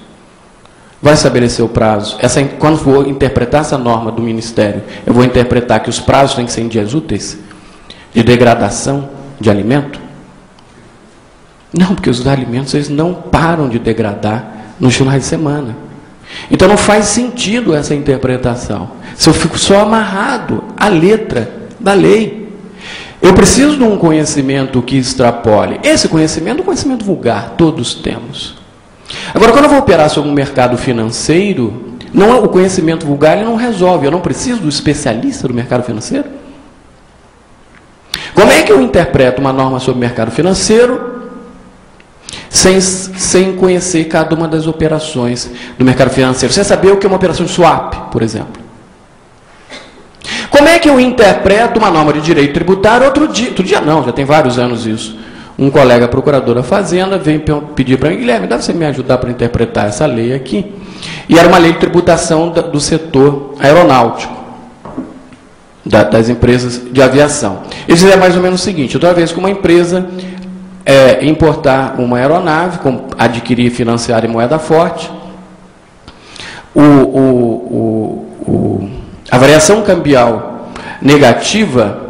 Vai estabelecer o prazo. Quando for interpretar essa norma do Ministério, eu vou interpretar que os prazos têm que ser em dias úteis de degradação de alimento? Não, porque os alimentos eles não param de degradar nos finais de semana. Então não faz sentido essa interpretação. Se eu fico só amarrado à letra da lei, eu preciso de um conhecimento que extrapole. Esse conhecimento é um conhecimento vulgar, todos temos. Agora, quando eu vou operar sobre um mercado financeiro, o conhecimento vulgar ele não resolve. Eu não preciso do especialista do mercado financeiro. Como é que eu interpreto uma norma sobre o mercado financeiro sem conhecer cada uma das operações do mercado financeiro? Sem saber o que é uma operação de swap, por exemplo. Como é que eu interpreto uma norma de direito tributário? Outro dia não, já tem vários anos isso. Um colega procurador da Fazenda veio pedir para mim: Guilherme, dá você me ajudar para interpretar essa lei aqui? E era uma lei de tributação do setor aeronáutico, das empresas de aviação. Ele dizia mais ou menos o seguinte: toda vez que uma empresa importar uma aeronave, adquirir e financiar em moeda forte, a variação cambial negativa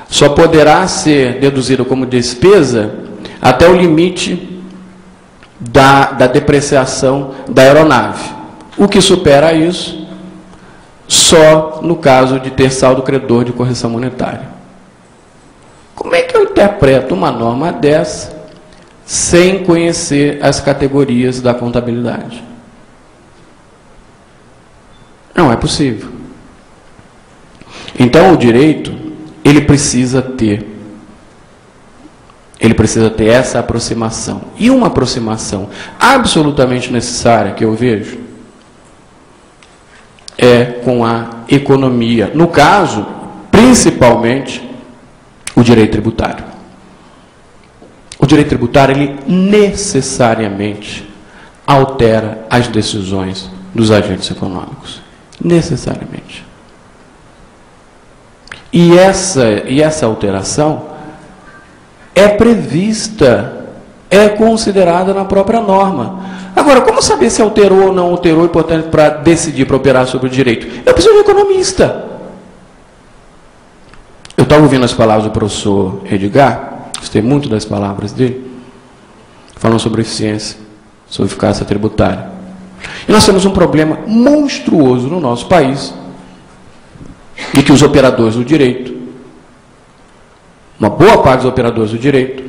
só poderá ser deduzida como despesa até o limite da depreciação da aeronave. O que supera isso, só no caso de ter saldo credor de correção monetária. Como é que eu interpreto uma norma dessa sem conhecer as categorias da contabilidade? Não é possível. Então, o direito, ele precisa ter essa aproximação. E uma aproximação absolutamente necessária que eu vejo é com a economia. No caso, principalmente, o direito tributário. O direito tributário, ele necessariamente altera as decisões dos agentes econômicos. Necessariamente. E essa alteração é prevista, é considerada na própria norma. Agora, como saber se alterou ou não alterou, importante para decidir, para operar sobre o direito? Eu preciso de um economista. Eu estava ouvindo as palavras do professor Edgar, gostei muito das palavras dele, falando sobre eficiência, sobre eficácia tributária. E nós temos um problema monstruoso no nosso país, e que os operadores do direito, uma boa parte dos operadores do direito,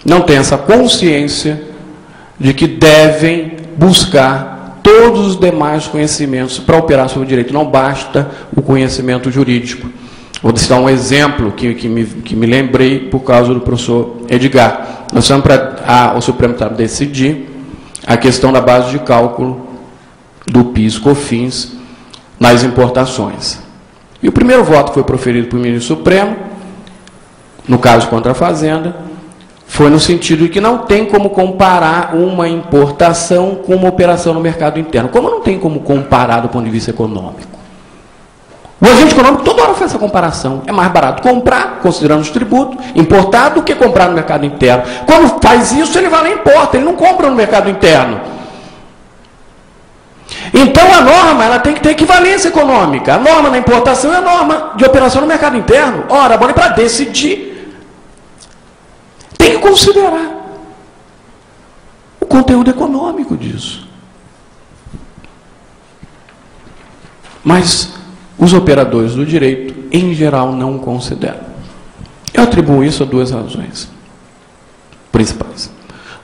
não tem essa consciência de que devem buscar todos os demais conhecimentos para operar sobre o direito. Não basta o conhecimento jurídico. Vou citar um exemplo que me lembrei por causa do professor Edgar. Nós estamos o Supremo está decidir a questão da base de cálculo do PIS/COFINS nas importações. E o primeiro voto que foi proferido pelo ministro Supremo, no caso contra a Fazenda, foi no sentido de que não tem como comparar uma importação com uma operação no mercado interno. Como não tem como comparar do ponto de vista econômico? O agente econômico toda hora faz essa comparação. É mais barato comprar, considerando os tributos, importar, do que comprar no mercado interno. Quando faz isso, ele vai lá e importa, ele não compra no mercado interno. Então a norma ela tem que ter equivalência econômica. A norma na importação é a norma de operação no mercado interno. Ora, bom, para decidir, tem que considerar o conteúdo econômico disso. Mas os operadores do direito, em geral, não consideram. Eu atribuo isso a duas razões principais.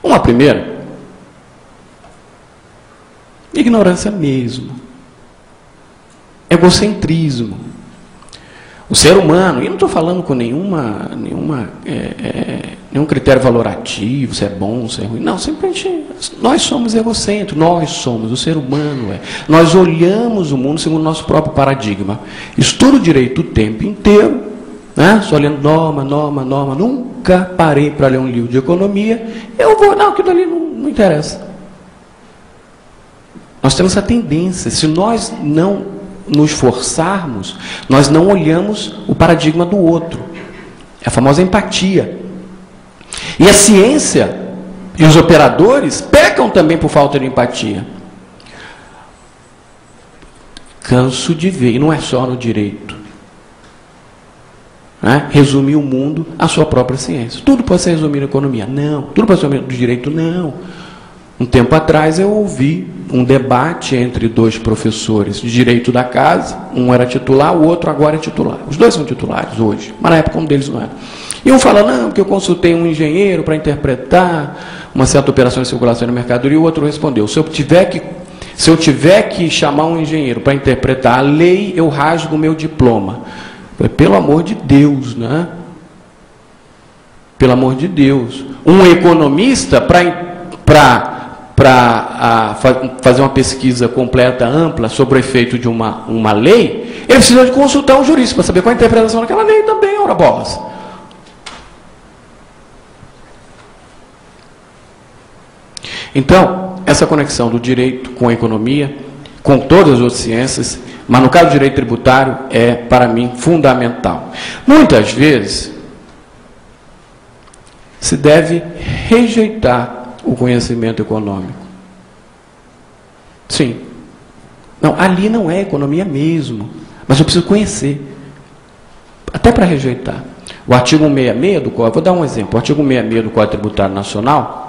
Uma primeira, ignorância mesmo. Egocentrismo. O ser humano, e não estou falando com nenhum critério valorativo, se é bom, se é ruim. Não, simplesmente nós somos egocêntricos, o ser humano é. Nós olhamos o mundo segundo o nosso próprio paradigma. Estudo direito o tempo inteiro, né? Só lendo norma, nunca parei para ler um livro de economia. Aquilo ali não interessa. Nós temos essa tendência, se nós não nos forçarmos, nós não olhamos o paradigma do outro. É a famosa empatia. E a ciência e os operadores pecam também por falta de empatia. Canso de ver, e não é só no direito, né? Resumir o mundo à sua própria ciência. Tudo pode ser resumido na economia? Não. Tudo pode ser resumido no direito? Não. Um tempo atrás eu ouvi um debate entre dois professores de direito da casa, um era titular, o outro agora é titular. Os dois são titulares hoje, mas na época um deles não era. E um fala, não, porque eu consultei um engenheiro para interpretar uma certa operação de circulação de mercadoria, e o outro respondeu, se eu tiver que chamar um engenheiro para interpretar a lei, eu rasgo o meu diploma. Eu falei, pelo amor de Deus, né? Pelo amor de Deus. Um economista, para fazer uma pesquisa completa, ampla, sobre o efeito de uma lei, ele precisa de consultar um jurista para saber qual a interpretação daquela lei também, ora bolas. Então, essa conexão do direito com a economia, com todas as outras ciências, mas no caso do direito tributário, é, para mim, fundamental. Muitas vezes, se deve rejeitar o conhecimento econômico. Sim. Não, ali não é economia mesmo, mas eu preciso conhecer. Até para rejeitar. O artigo 166 do Código, vou dar um exemplo, o artigo 166 do Código Tributário Nacional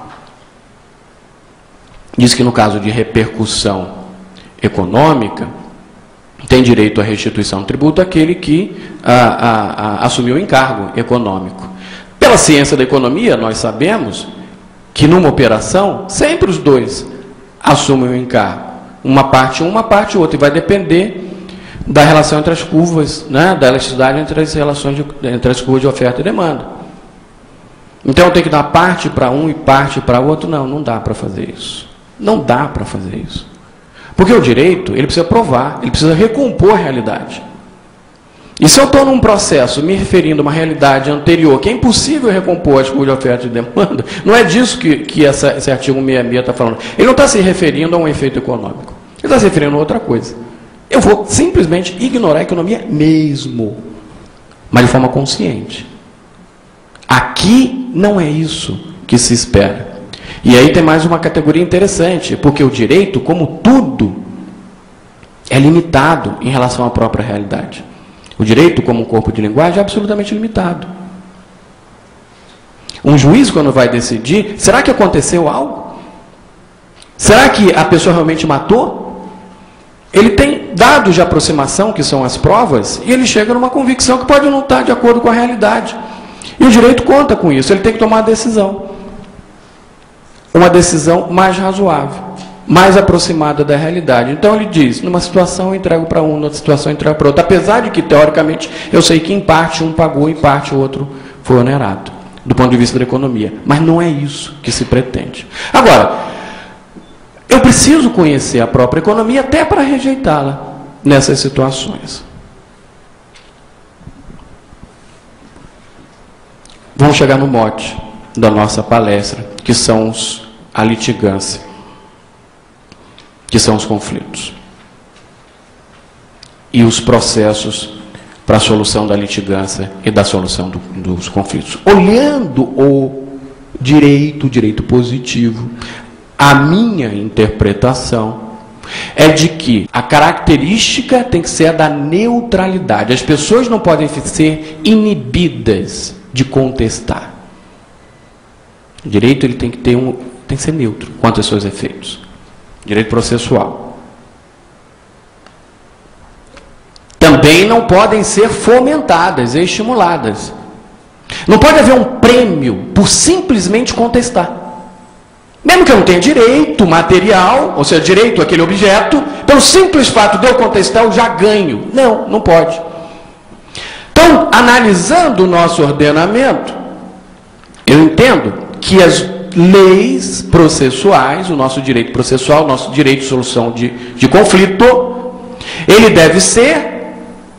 diz que no caso de repercussão econômica, tem direito à restituição do tributo aquele que assumiu o encargo econômico. Pela ciência da economia, nós sabemos que numa operação, sempre os dois assumem o encargo. Uma parte outra, e vai depender da relação entre as curvas, né, da elasticidade entre as curvas de oferta e demanda. Então, eu tenho que dar parte para um e parte para o outro? Não, não dá para fazer isso. Não dá para fazer isso. Porque o direito, ele precisa provar, ele precisa recompor a realidade. E se eu estou num processo me referindo a uma realidade anterior, que é impossível recompor as curvas de oferta e demanda, não é disso que esse artigo 166 está falando. Ele não está se referindo a um efeito econômico. Ele está se referindo a outra coisa. Eu vou simplesmente ignorar a economia mesmo, mas de forma consciente. Aqui não é isso que se espera. E aí tem mais uma categoria interessante, porque o direito, como tudo, é limitado em relação à própria realidade. O direito, como um corpo de linguagem, é absolutamente limitado. Um juiz, quando vai decidir, será que aconteceu algo? Será que a pessoa realmente matou? Ele tem dados de aproximação, que são as provas, e ele chega numa convicção que pode não estar de acordo com a realidade. E o direito conta com isso, ele tem que tomar uma decisão. Uma decisão mais razoável, mais aproximada da realidade. Então ele diz, numa situação eu entrego para um, noutra situação eu entrego para outro. Apesar de que, teoricamente, eu sei que em parte um pagou, em parte o outro foi onerado, do ponto de vista da economia. Mas não é isso que se pretende. Agora, eu preciso conhecer a própria economia até para rejeitá-la nessas situações. Vamos chegar no mote da nossa palestra, que são a litigância, que são os conflitos e os processos para a solução da litigância e da solução dos conflitos. Olhando o direito positivo, a minha interpretação é de que a característica tem que ser a da neutralidade. As pessoas não podem ser inibidas de contestar. O direito ele tem que ser neutro quanto aos seus efeitos. Direito processual. Também não podem ser fomentadas e estimuladas. Não pode haver um prêmio por simplesmente contestar. Mesmo que eu não tenha direito material, ou seja, direito àquele objeto, pelo simples fato de eu contestar, eu já ganho. Não, não pode. Então, analisando o nosso ordenamento, eu entendo que as leis processuais, o nosso direito processual, o nosso direito de solução de conflito, ele deve ser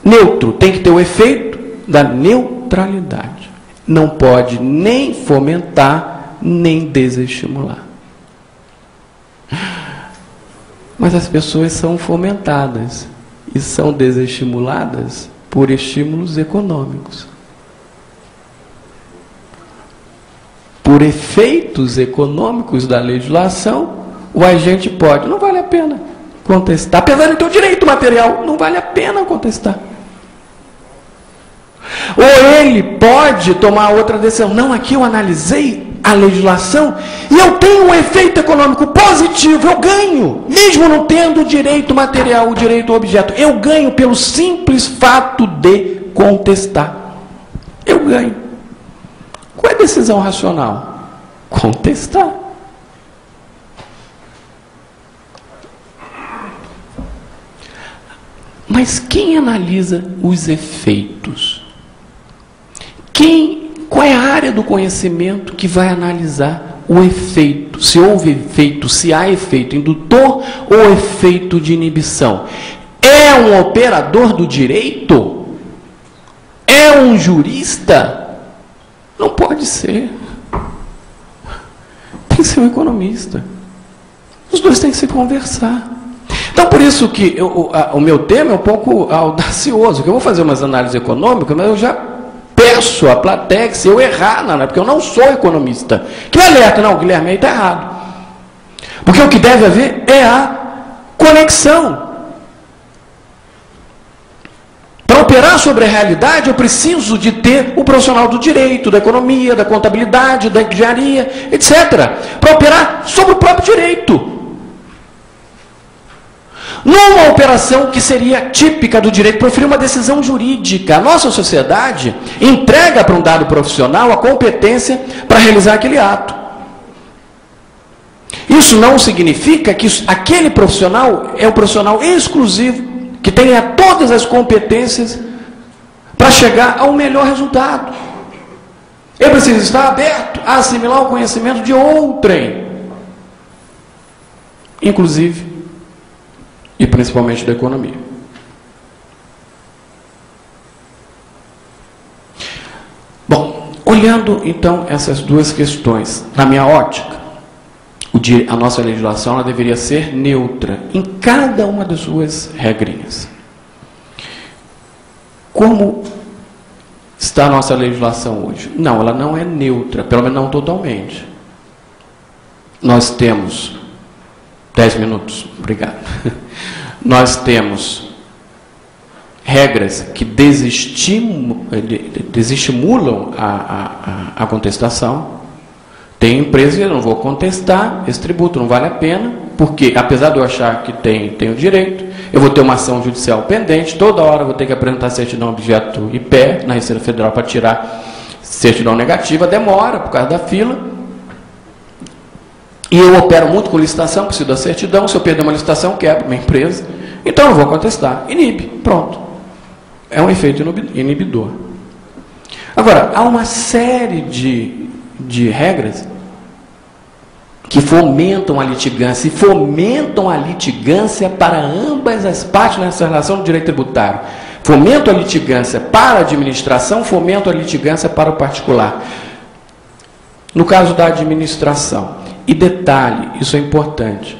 neutro, tem que ter o efeito da neutralidade. Não pode nem fomentar, nem desestimular. Mas as pessoas são fomentadas. e são desestimuladas por estímulos econômicos. Por efeitos econômicos da legislação, o agente pode, não vale a pena contestar, apesar de ter o direito material, não vale a pena contestar. Ou ele pode tomar outra decisão, não, aqui eu analisei a legislação e eu tenho um efeito econômico positivo, eu ganho, mesmo não tendo o direito material, o direito ao objeto, eu ganho pelo simples fato de contestar. Eu ganho. Qual é a decisão racional? Contestar. Mas quem analisa os efeitos? Qual é a área do conhecimento que vai analisar o efeito? Se houve efeito, se há efeito indutor ou efeito de inibição? É um operador do direito? É um jurista? Não pode ser. Tem que ser um economista. Os dois têm que se conversar. Então, por isso que o meu tema é um pouco audacioso, que eu vou fazer umas análises econômicas, mas eu já peço à plateia que se eu errar, não, porque eu não sou economista, que alerta, não, Guilherme, aí está errado. Porque o que deve haver é a conexão. Para operar sobre a realidade, eu preciso de ter o profissional do direito, da economia, da contabilidade, da engenharia, etc. Para operar sobre o próprio direito. Numa operação que seria típica do direito, proferir uma decisão jurídica. A nossa sociedade entrega para um dado profissional a competência para realizar aquele ato. Isso não significa que aquele profissional é um profissional exclusivo, que tenha todas as competências para chegar ao melhor resultado. Ele precisa estar aberto a assimilar o conhecimento de outrem, inclusive e principalmente da economia. Bom, olhando então essas duas questões, na minha ótica, a nossa legislação ela deveria ser neutra em cada uma das suas regrinhas. Como está a nossa legislação hoje? Não, ela não é neutra, pelo menos não totalmente. Nós temos 10 minutos, obrigado. Nós temos regras que desestimulam a contestação. Tem empresas que eu não vou contestar esse tributo, não vale a pena, porque apesar de eu achar que tenho direito, eu vou ter uma ação judicial pendente, toda hora eu vou ter que apresentar certidão objeto IPE na Receita Federal para tirar certidão negativa, demora por causa da fila. E eu opero muito com licitação, preciso da certidão, se eu perder uma licitação, quebro minha empresa. Então eu vou contestar. Inibe, pronto. É um efeito inibidor. Agora, há uma série de regras que fomentam a litigância, e fomentam a litigância para ambas as partes nessa relação do direito tributário. Fomento a litigância para a administração, fomento a litigância para o particular. No caso da administração, e detalhe, isso é importante,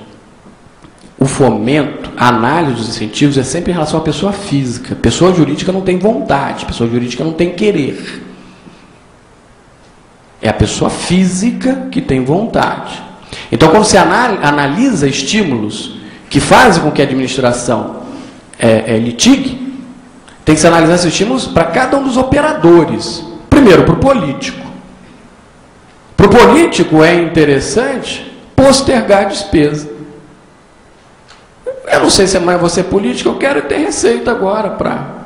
o fomento, a análise dos incentivos é sempre em relação à pessoa física. Pessoa jurídica não tem vontade, pessoa jurídica não tem querer. É a pessoa física que tem vontade. Então, quando você analisa estímulos que fazem com que a administração litigue, tem que se analisar esses estímulos para cada um dos operadores. Primeiro, para o político. Para o político é interessante postergar a despesa. Eu não sei se amanhã você é político, eu quero ter receita agora para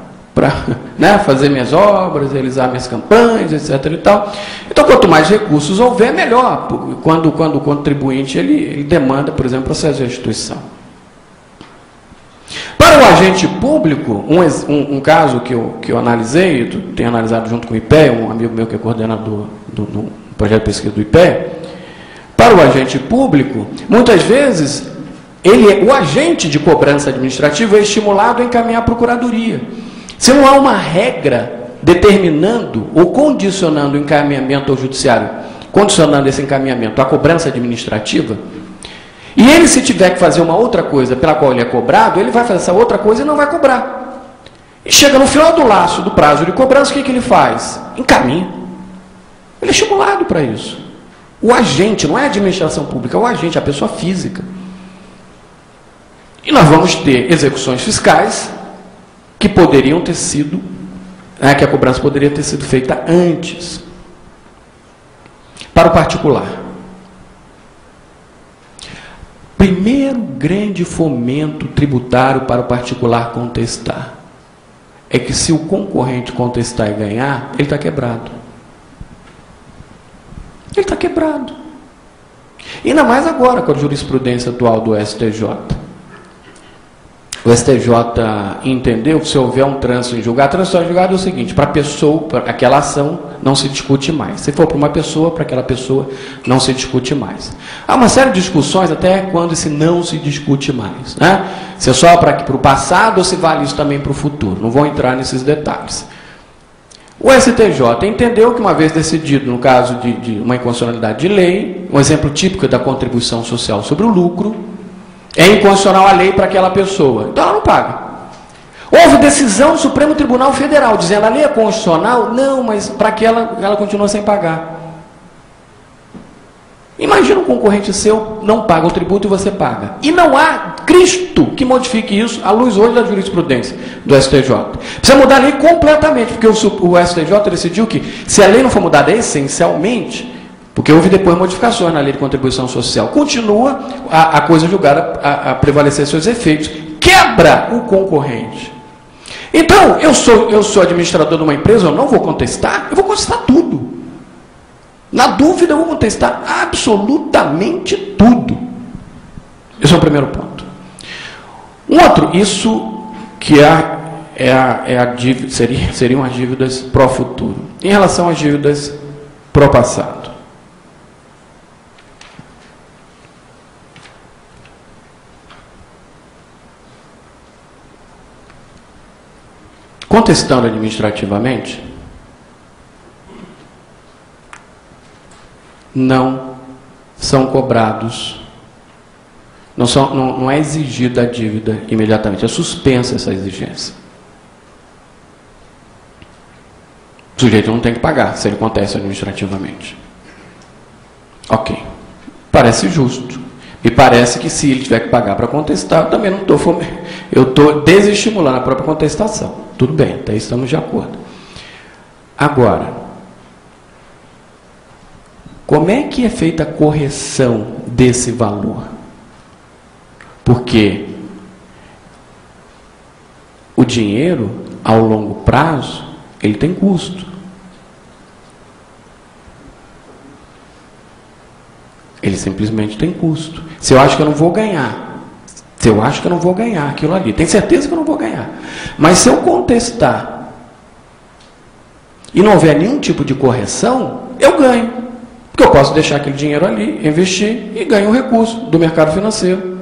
fazer minhas obras, realizar minhas campanhas, etc. e tal. Então, quanto mais recursos houver, melhor. Quando o contribuinte ele demanda, por exemplo, processo de restituição. Para o agente público, um caso que eu analisei, eu tenho analisado junto com o IPE, um amigo meu que é coordenador do projeto de pesquisa do IPE, para o agente público, muitas vezes, o agente de cobrança administrativa é estimulado a encaminhar a procuradoria. Se não há uma regra determinando ou condicionando o encaminhamento ao judiciário, condicionando esse encaminhamento à cobrança administrativa, E ele, se tiver que fazer uma outra coisa pela qual ele é cobrado, ele vai fazer essa outra coisa e não vai cobrar. E chega no final do laço do prazo de cobrança, o que ele faz? Encaminha. Ele é estimulado para isso. O agente, não é a administração pública, é o agente, a pessoa física. E nós vamos ter execuções fiscais que poderiam ter sido, que a cobrança poderia ter sido feita antes. Para o particular. Primeiro grande fomento tributário para o particular contestar é que, se o concorrente contestar e ganhar, ele está quebrado. Ele está quebrado. E ainda mais agora com a jurisprudência atual do STJ. O STJ entendeu que, se houver um trânsito em julgado, trânsito em julgado é o seguinte: para a pessoa, para aquela ação, não se discute mais. Se for para uma pessoa, para aquela pessoa, não se discute mais. Há uma série de discussões até quando esse não se discute mais, né? Se é só para o passado ou se vale isso também para o futuro. Não vou entrar nesses detalhes. O STJ entendeu que, uma vez decidido no caso de uma inconstitucionalidade de lei, um exemplo típico da contribuição social sobre o lucro, é inconstitucional a lei para aquela pessoa. Então ela não paga. Houve decisão do Supremo Tribunal Federal dizendo: a lei é constitucional? Não, mas para aquela ela continua sem pagar. Imagina um concorrente seu não paga o tributo e você paga. E não há Cristo que modifique isso à luz hoje da jurisprudência do STJ. Precisa mudar a lei completamente, porque o STJ decidiu que, se a lei não for mudada essencialmente, porque houve depois modificações na lei de contribuição social, continua a coisa julgada a prevalecer seus efeitos. Quebra o concorrente. Então, eu sou administrador de uma empresa, eu não vou contestar? Eu vou contestar tudo. Na dúvida, eu vou contestar absolutamente tudo. Esse é o primeiro ponto. Um outro, isso que seriam as dívidas pró-futuro. Em relação às dívidas pró-passado. Contestando administrativamente, não são cobrados, não é exigida a dívida imediatamente, é suspensa essa exigência. O sujeito não tem que pagar se ele contesta administrativamente. Ok. Parece justo. Me parece que, se ele tiver que pagar para contestar, eu também não estou... Eu estou desestimulando a própria contestação. Tudo bem, até aí estamos de acordo. Agora, como é que é feita a correção desse valor? Porque o dinheiro, ao longo prazo, ele tem custo. Ele simplesmente tem custo. Se eu acho que eu não vou ganhar, aquilo ali, tenho certeza que eu não vou ganhar. Mas se eu contestar e não houver nenhum tipo de correção, eu ganho. Porque eu posso deixar aquele dinheiro ali, investir e ganho um recurso do mercado financeiro.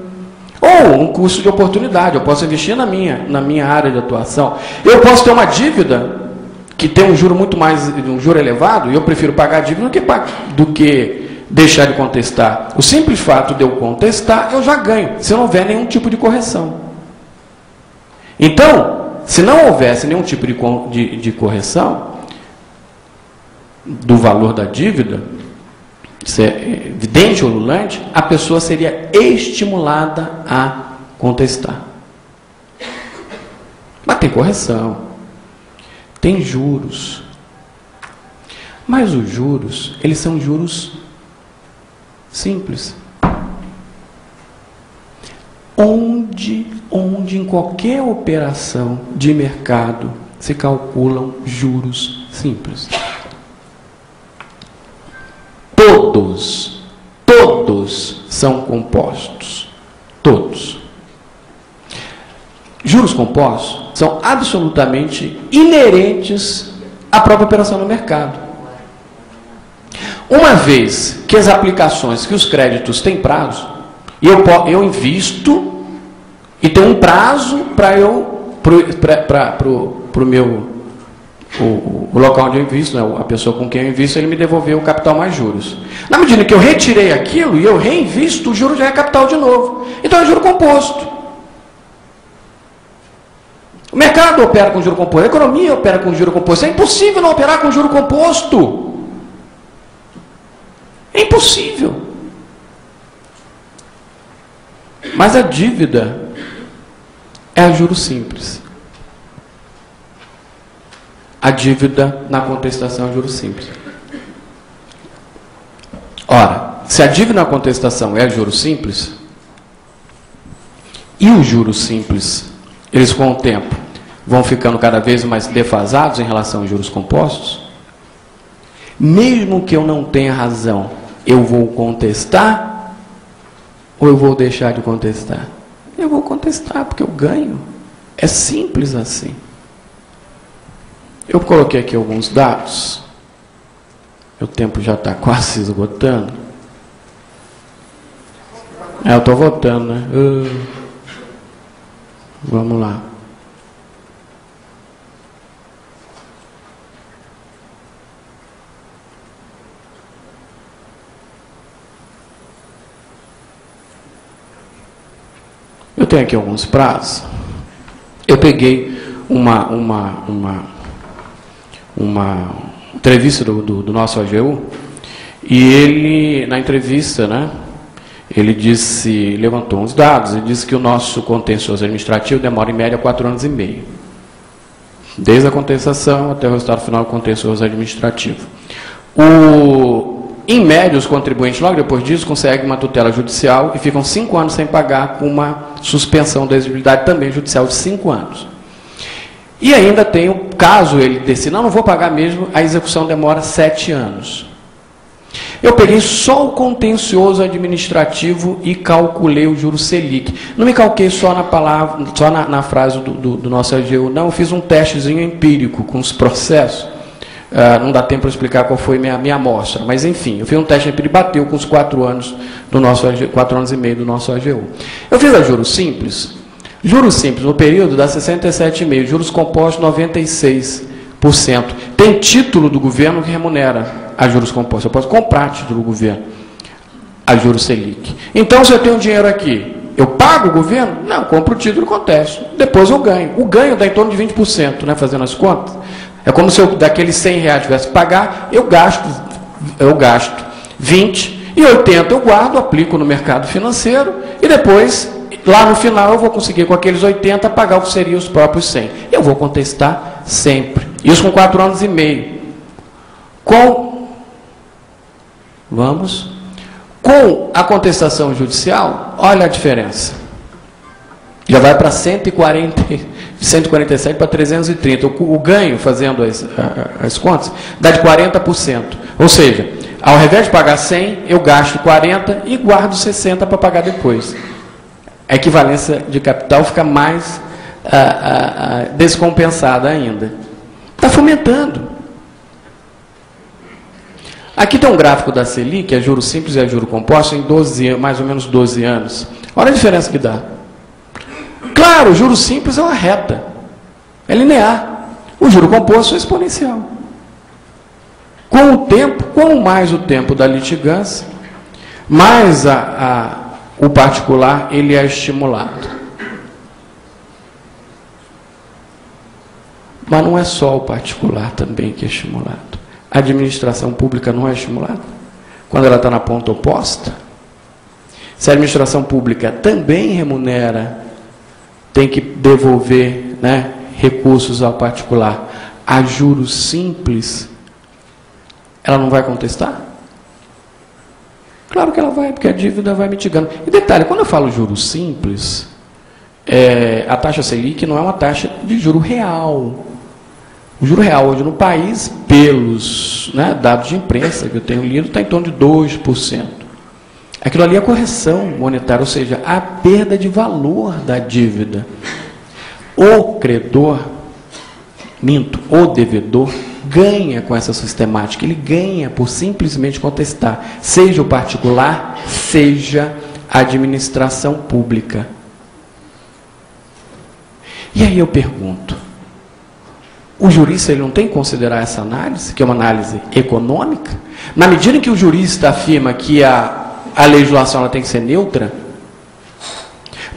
Ou um custo de oportunidade, eu posso investir na minha área de atuação. Eu posso ter uma dívida que tem um juro muito mais, um juro elevado, e eu prefiro pagar a dívida do que deixar de contestar. O simples fato de eu contestar, eu já ganho, se não houver nenhum tipo de correção. Então, se não houvesse nenhum tipo de correção do valor da dívida, isso é evidente ou ululante, a pessoa seria estimulada a contestar. Mas tem correção, tem juros. Mas os juros, eles são juros simples. Onde em qualquer operação de mercado se calculam juros simples. Todos são compostos. Todos. Juros compostos são absolutamente inerentes à própria operação no mercado. Uma vez que as aplicações, que os créditos têm prazo, e eu invisto e tem um prazo para o meu o local onde eu invisto, né, a pessoa com quem eu invisto, ele me devolveu o capital mais juros. Na medida que eu retirei aquilo e eu reinvisto, o juro já é capital de novo. Então é juro composto. O mercado opera com juro composto, a economia opera com juro composto. É impossível não operar com juro composto. É impossível. Mas a dívida é a juro simples. A dívida na contestação é juro simples. Ora, se a dívida na contestação é juro simples, e os juros simples, eles com o tempo vão ficando cada vez mais defasados em relação aos juros compostos, mesmo que eu não tenha razão, eu vou contestar ou eu vou deixar de contestar? Eu vou contestar, porque eu ganho. É simples assim. Eu coloquei aqui alguns dados. O tempo já está quase se esgotando. Eu estou votando, né? Vamos lá. Eu tenho aqui alguns prazos. Eu peguei uma entrevista do nosso AGU, e ele, na entrevista, né, ele disse, levantou uns dados, ele disse que o nosso contencioso administrativo demora em média 4 anos e meio. Desde a contestação até o resultado final do contencioso administrativo. Em média, os contribuintes, logo depois disso, conseguem uma tutela judicial e ficam 5 anos sem pagar, com uma suspensão da exigibilidade também judicial de 5 anos. E ainda tem o caso, ele decide, não vou pagar mesmo, a execução demora 7 anos. Eu peguei só o contencioso administrativo e calculei o juro Selic. Não me calquei só na palavra, só na frase do nosso AGU, não, eu fiz um testezinho empírico com os processos. Não dá tempo para explicar qual foi minha amostra, mas enfim, eu fiz um teste empírico e bateu com os 4 anos do nosso 4 anos e meio do nosso AGU. Eu fiz a juros simples. Juros simples no período dá 67,5%, juros compostos 96%. Tem título do governo que remunera a juros compostos. Eu posso comprar título do governo a juros Selic. Então, se eu tenho dinheiro aqui, eu pago o governo? Não, compro o título e contesto. Depois eu ganho. O ganho dá em torno de 20%, né, fazendo as contas. É como se eu, daqueles R$100 tivesse que pagar, eu gasto 20, e 80 eu guardo, aplico no mercado financeiro, e depois, lá no final, eu vou conseguir com aqueles 80 pagar o que seriam os próprios 100. Eu vou contestar sempre. Isso com 4 anos e meio. Com a contestação judicial, olha a diferença. Já vai para 147 para 330. O ganho, fazendo as contas, dá de 40%. Ou seja, ao invés de pagar 100, eu gasto 40 e guardo 60 para pagar depois. A equivalência de capital fica mais descompensada ainda. Está fomentando. Aqui tem um gráfico da Selic, é juro simples e é juro composto, em mais ou menos 12 anos. Olha a diferença que dá. Claro, o juro simples é uma reta, é linear. O juro composto é exponencial. Com o tempo, quanto mais o tempo da litigância, mais o particular ele é estimulado. Mas não é só o particular também que é estimulado. A administração pública não é estimulada quando ela está na ponta oposta. Se a administração pública também remunera, tem que devolver, né, recursos ao particular a juros simples, ela não vai contestar? Claro que ela vai, porque a dívida vai mitigando. E detalhe, quando eu falo juros simples, a taxa Selic não é uma taxa de juro real. O juro real hoje no país, pelos, né, dados de imprensa que eu tenho lido, está em torno de 2%. Aquilo ali é a correção monetária, ou seja, a perda de valor da dívida. O credor, o devedor, ganha com essa sistemática. Ele ganha por simplesmente contestar, seja o particular, seja a administração pública. E aí eu pergunto, o jurista ele não tem que considerar essa análise, que é uma análise econômica? Na medida em que o jurista afirma que a legislação ela tem que ser neutra,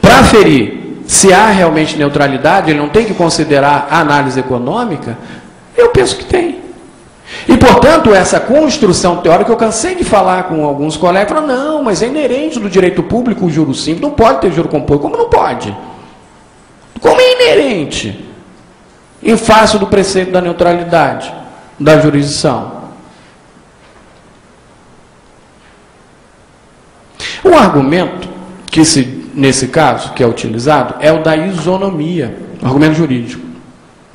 para aferir se há realmente neutralidade, ele não tem que considerar a análise econômica? Eu penso que tem. E, portanto, essa construção teórica, eu cansei de falar com alguns colegas, falaram, não, mas é inerente do direito público o juro simples, não pode ter juro composto. Como não pode? Como é inerente? Em face do preceito da neutralidade da jurisdição. O argumento que nesse caso, que é utilizado, é o da isonomia, o argumento jurídico,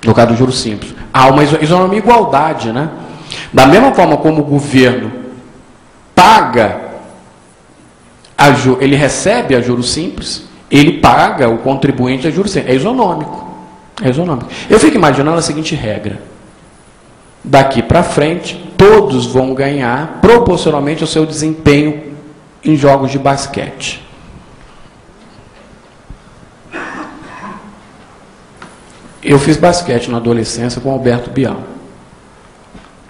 no caso do juro simples. Há uma isonomia e igualdade, né? Da mesma forma como o governo paga, ele recebe a juro simples, ele paga o contribuinte a juro simples. É isonômico. É isonômico. Eu fico imaginando a seguinte regra. Daqui para frente, todos vão ganhar proporcionalmente ao seu desempenho em jogos de basquete. Eu fiz basquete na adolescência com Alberto Bial,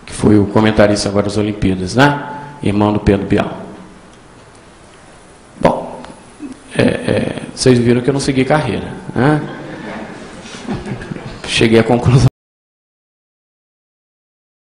que foi o comentarista agora das Olimpíadas, né? Irmão do Pedro Bial. Bom, vocês viram que eu não segui carreira, né? Cheguei à conclusão